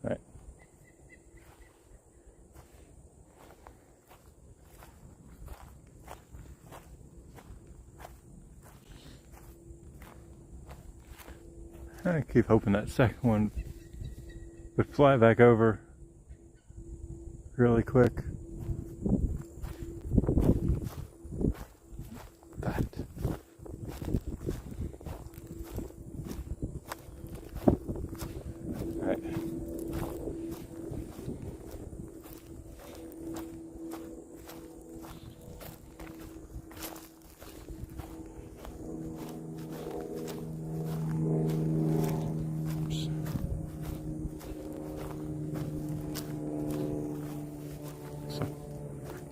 Right. I keep hoping that second one would fly back over really quick. But alright.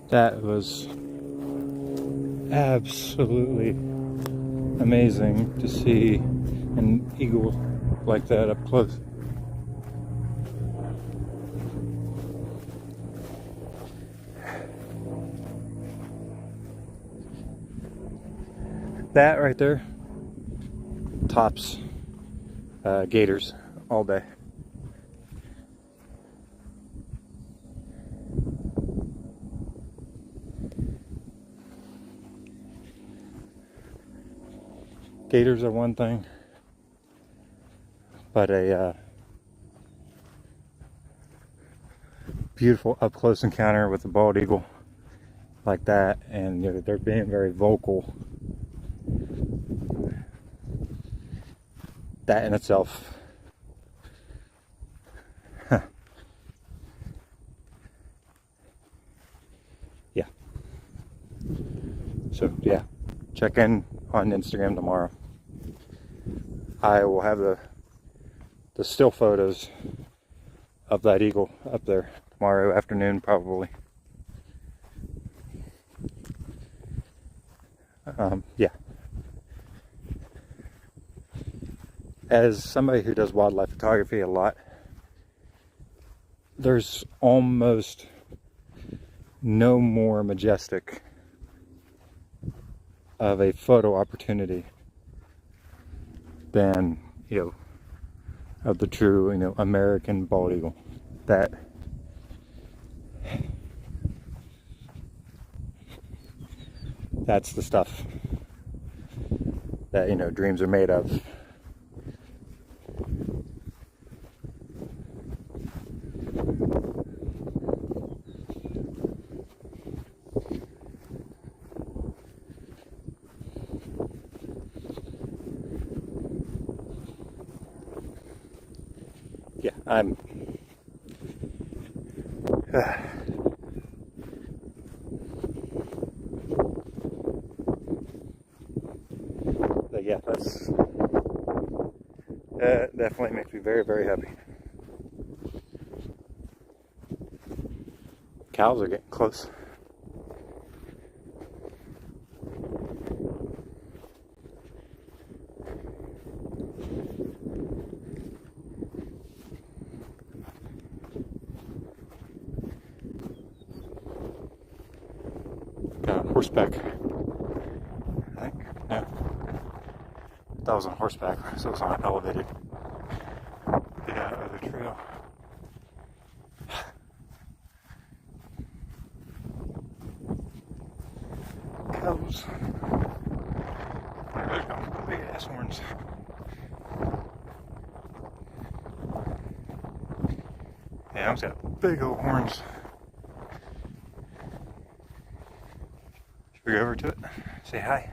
That was absolutely amazing to see an eagle like that up close. That right there tops gators all day. Gators are one thing, but a beautiful up close encounter with a bald eagle like that, and you know, they're being very vocal. That in itself, yeah. So yeah, check in on Instagram tomorrow. I will have the still photos of that eagle up there tomorrow afternoon, probably. Yeah. As somebody who does wildlife photography a lot, there's almost no more majestic of a photo opportunity than, you know, of the true, you know, American bald eagle. That's the stuff that, you know, dreams are made of. Yeah, I'm but yeah, that's definitely definitely makes me very, very happy. Cows are getting close. Got a horseback. I think. No. That was on horseback, so it was on an elevated bit out of the trail. Cows. They're going big ass horns. Yeah, I've got big old horns. Should we go over to it? Say hi.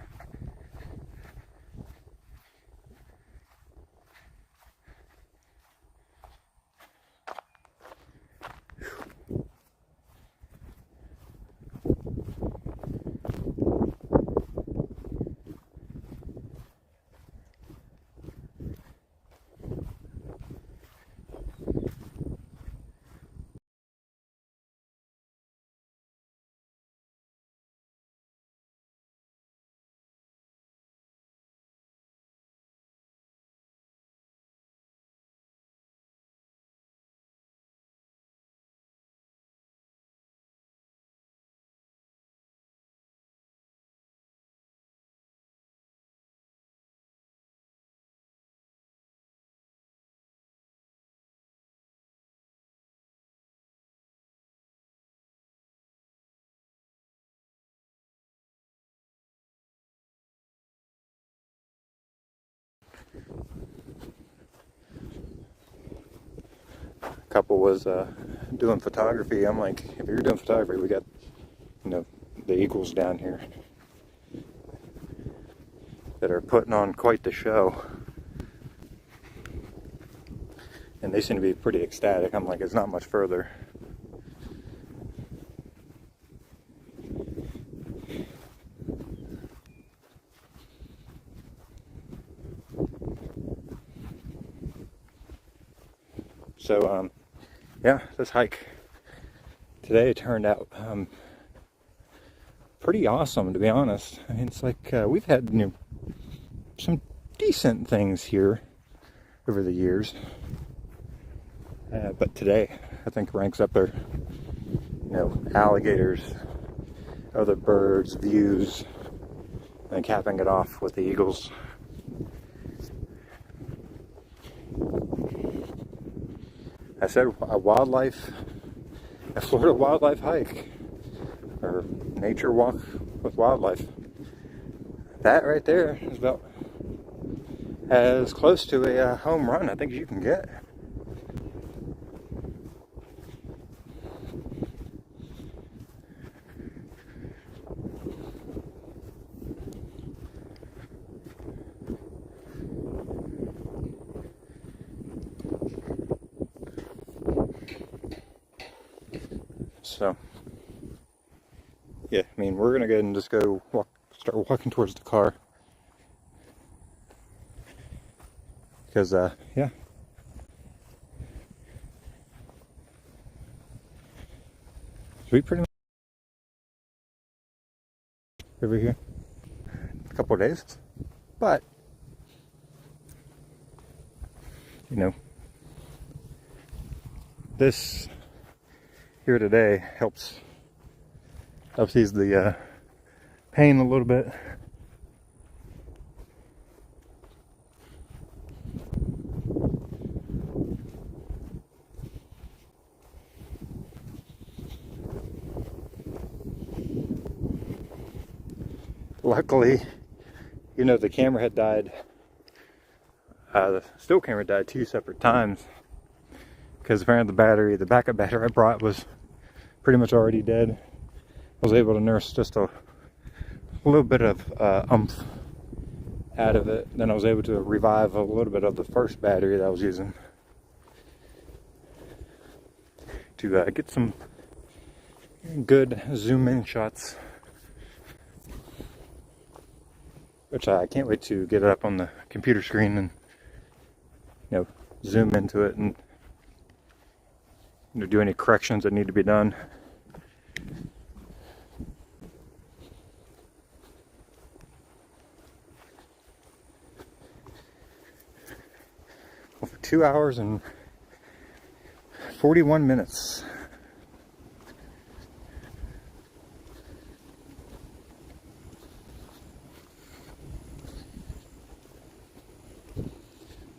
Couple was doing photography. I'm like, if you're doing photography, we got, the eagles down here that are putting on quite the show. And they seem to be pretty ecstatic. I'm like, it's not much further. So, yeah, this hike today turned out pretty awesome, to be honest. I mean, it's like we've had some decent things here over the years, but today I think ranks up there. Alligators, other birds, views, and capping it off with the eagles. I said a Florida wildlife hike, or nature walk with wildlife. That right there is about as close to a home run I think you can get. So, yeah, I mean, we're gonna go ahead and just go start walking towards the car. Because, yeah. We pretty much over here a couple of days. But, this here today helps ease the pain a little bit. Luckily, the camera had died. The still camera died 2 separate times because apparently the backup battery I brought was pretty much already dead. I was able to nurse just a little bit of oomph out of it. Then I was able to revive a little bit of the first battery that I was using to get some good zoom in shots, which I can't wait to get it up on the computer screen and zoom into it and do any corrections that need to be done. Well, for 2 hours and 41 minutes.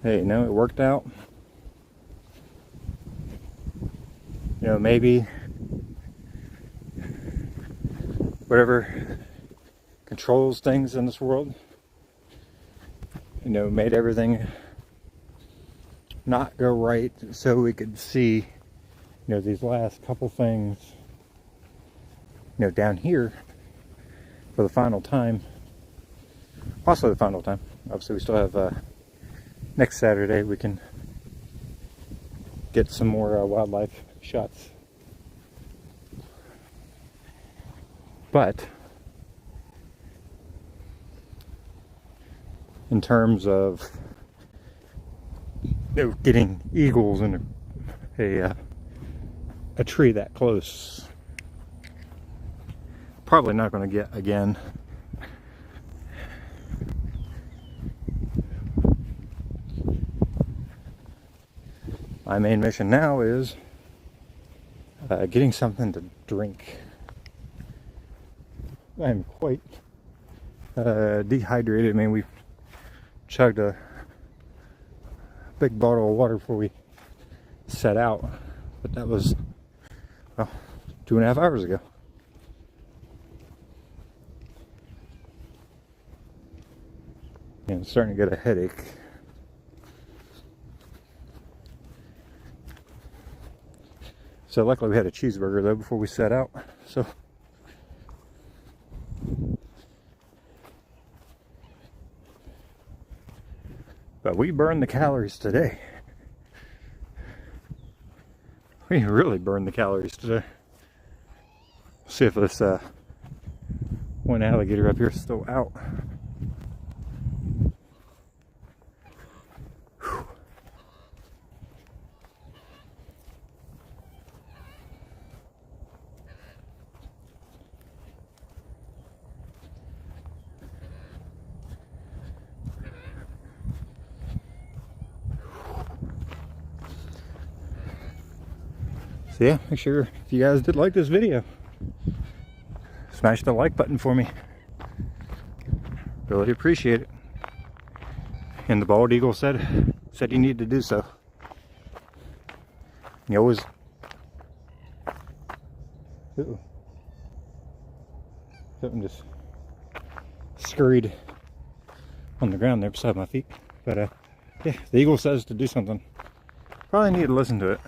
Hey, no, it worked out. You know, maybe whatever controls things in this world, you know, made everything not go right so we could see, you know, these last couple things, you know, down here for the final time. Also the final time. Obviously we still have next Saturday we can get some more wildlife shots. But in terms of, you know, getting eagles in a tree that close, probably not going to get again. My main mission now is getting something to drink. I'm quite dehydrated. I mean, we chugged a big bottle of water before we set out, but that was, well, 2.5 hours ago. And I'm starting to get a headache. So luckily we had a cheeseburger though before we set out. So but we burned the calories today. We really burned the calories today. See if this one alligator up here is still out. Whew. So yeah, make sure if you guys did like this video, smash the like button for me. Really appreciate it. And the bald eagle said you need to do so. You always something just scurried on the ground there beside my feet. But yeah, the eagle says to do something. Probably need to listen to it.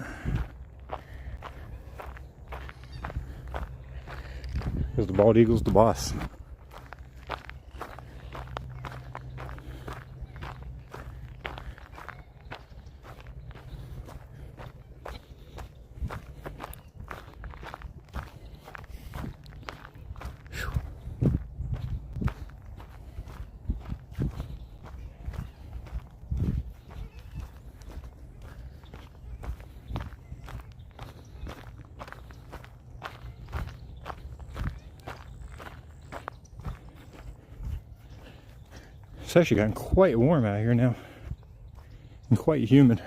Because the bald eagle's the boss. It's actually gotten quite warm out here now, and quite humid.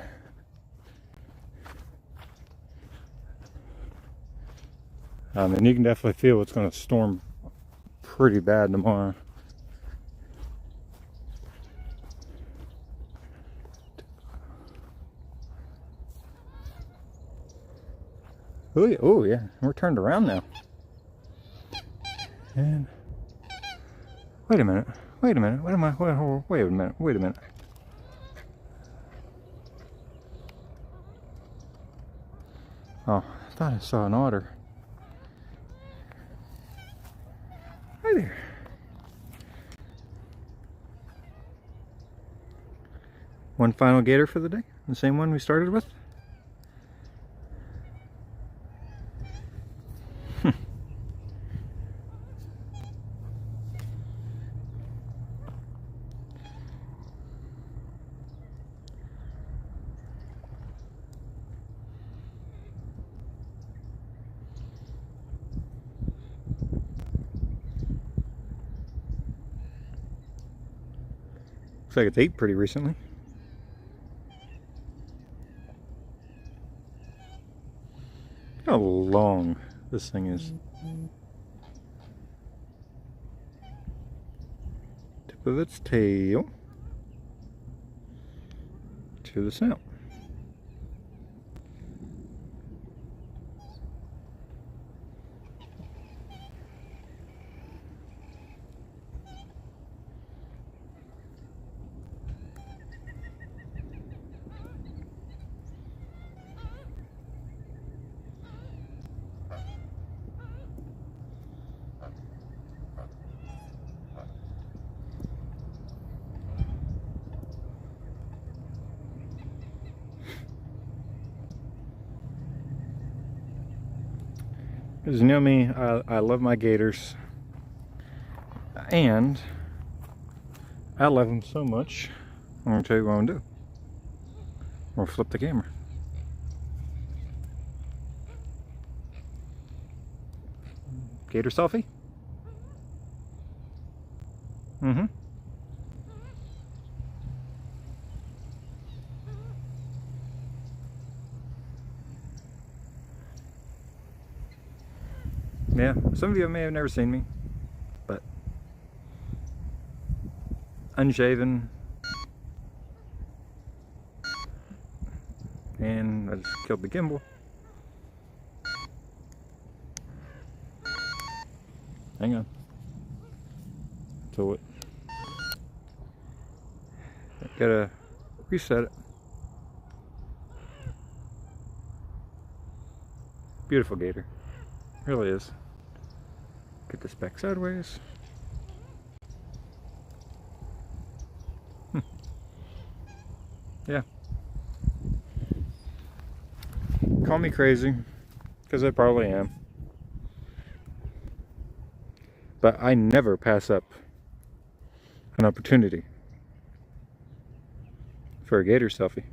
And you can definitely feel it's going to storm pretty bad tomorrow. Oh yeah, we're turned around now. And wait a minute. Wait a minute, what am I, wait a minute. Oh, I thought I saw an otter. Hi there. One final gator for the day, the same one we started with. Looks like it's ate pretty recently. How long this thing is. Tip of its tail to the snout. Because you know me, I love my gators, and I love them so much. I'm going to tell you what I'm going to do. I'm going to flip the camera. Gator selfie? Mm-hmm. Yeah, some of you may have never seen me, but unshaven, and I just killed the gimbal. Hang on. So it. Gotta reset it. Beautiful gator, really is. Get this back sideways. Yeah. Call me crazy, because I probably am. But I never pass up an opportunity for a gator selfie.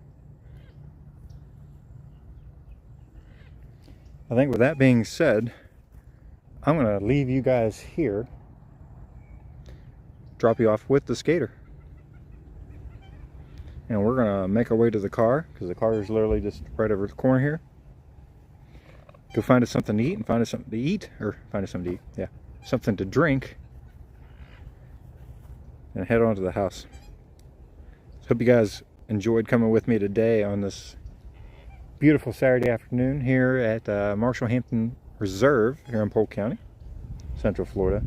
I think with that being said, I'm going to leave you guys here, drop you off with the skater, and we're going to make our way to the car, because the car is literally just right over the corner here. Go find us something to eat, and find us something to eat, or find us something to eat, yeah, something to drink, and head on to the house. So hope you guys enjoyed coming with me today on this beautiful Saturday afternoon here at Marshall Hampton Reserve here in Polk County, Central Florida.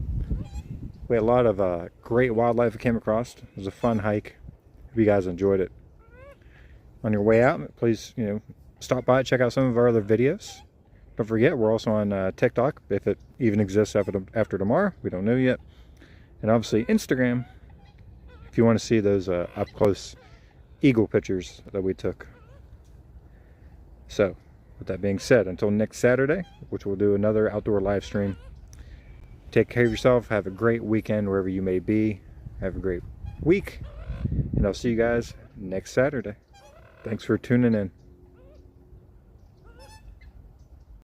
We had a lot of great wildlife we came across. It was a fun hike. Hope you guys enjoyed it. On your way out, please, stop by, check out some of our other videos. Don't forget, we're also on TikTok, if it even exists after tomorrow. We don't know yet. And obviously Instagram, if you want to see those up close eagle pictures that we took. So, with that being said, until next Saturday, which we'll do another outdoor live stream, take care of yourself, have a great weekend wherever you may be, have a great week, and I'll see you guys next Saturday. Thanks for tuning in.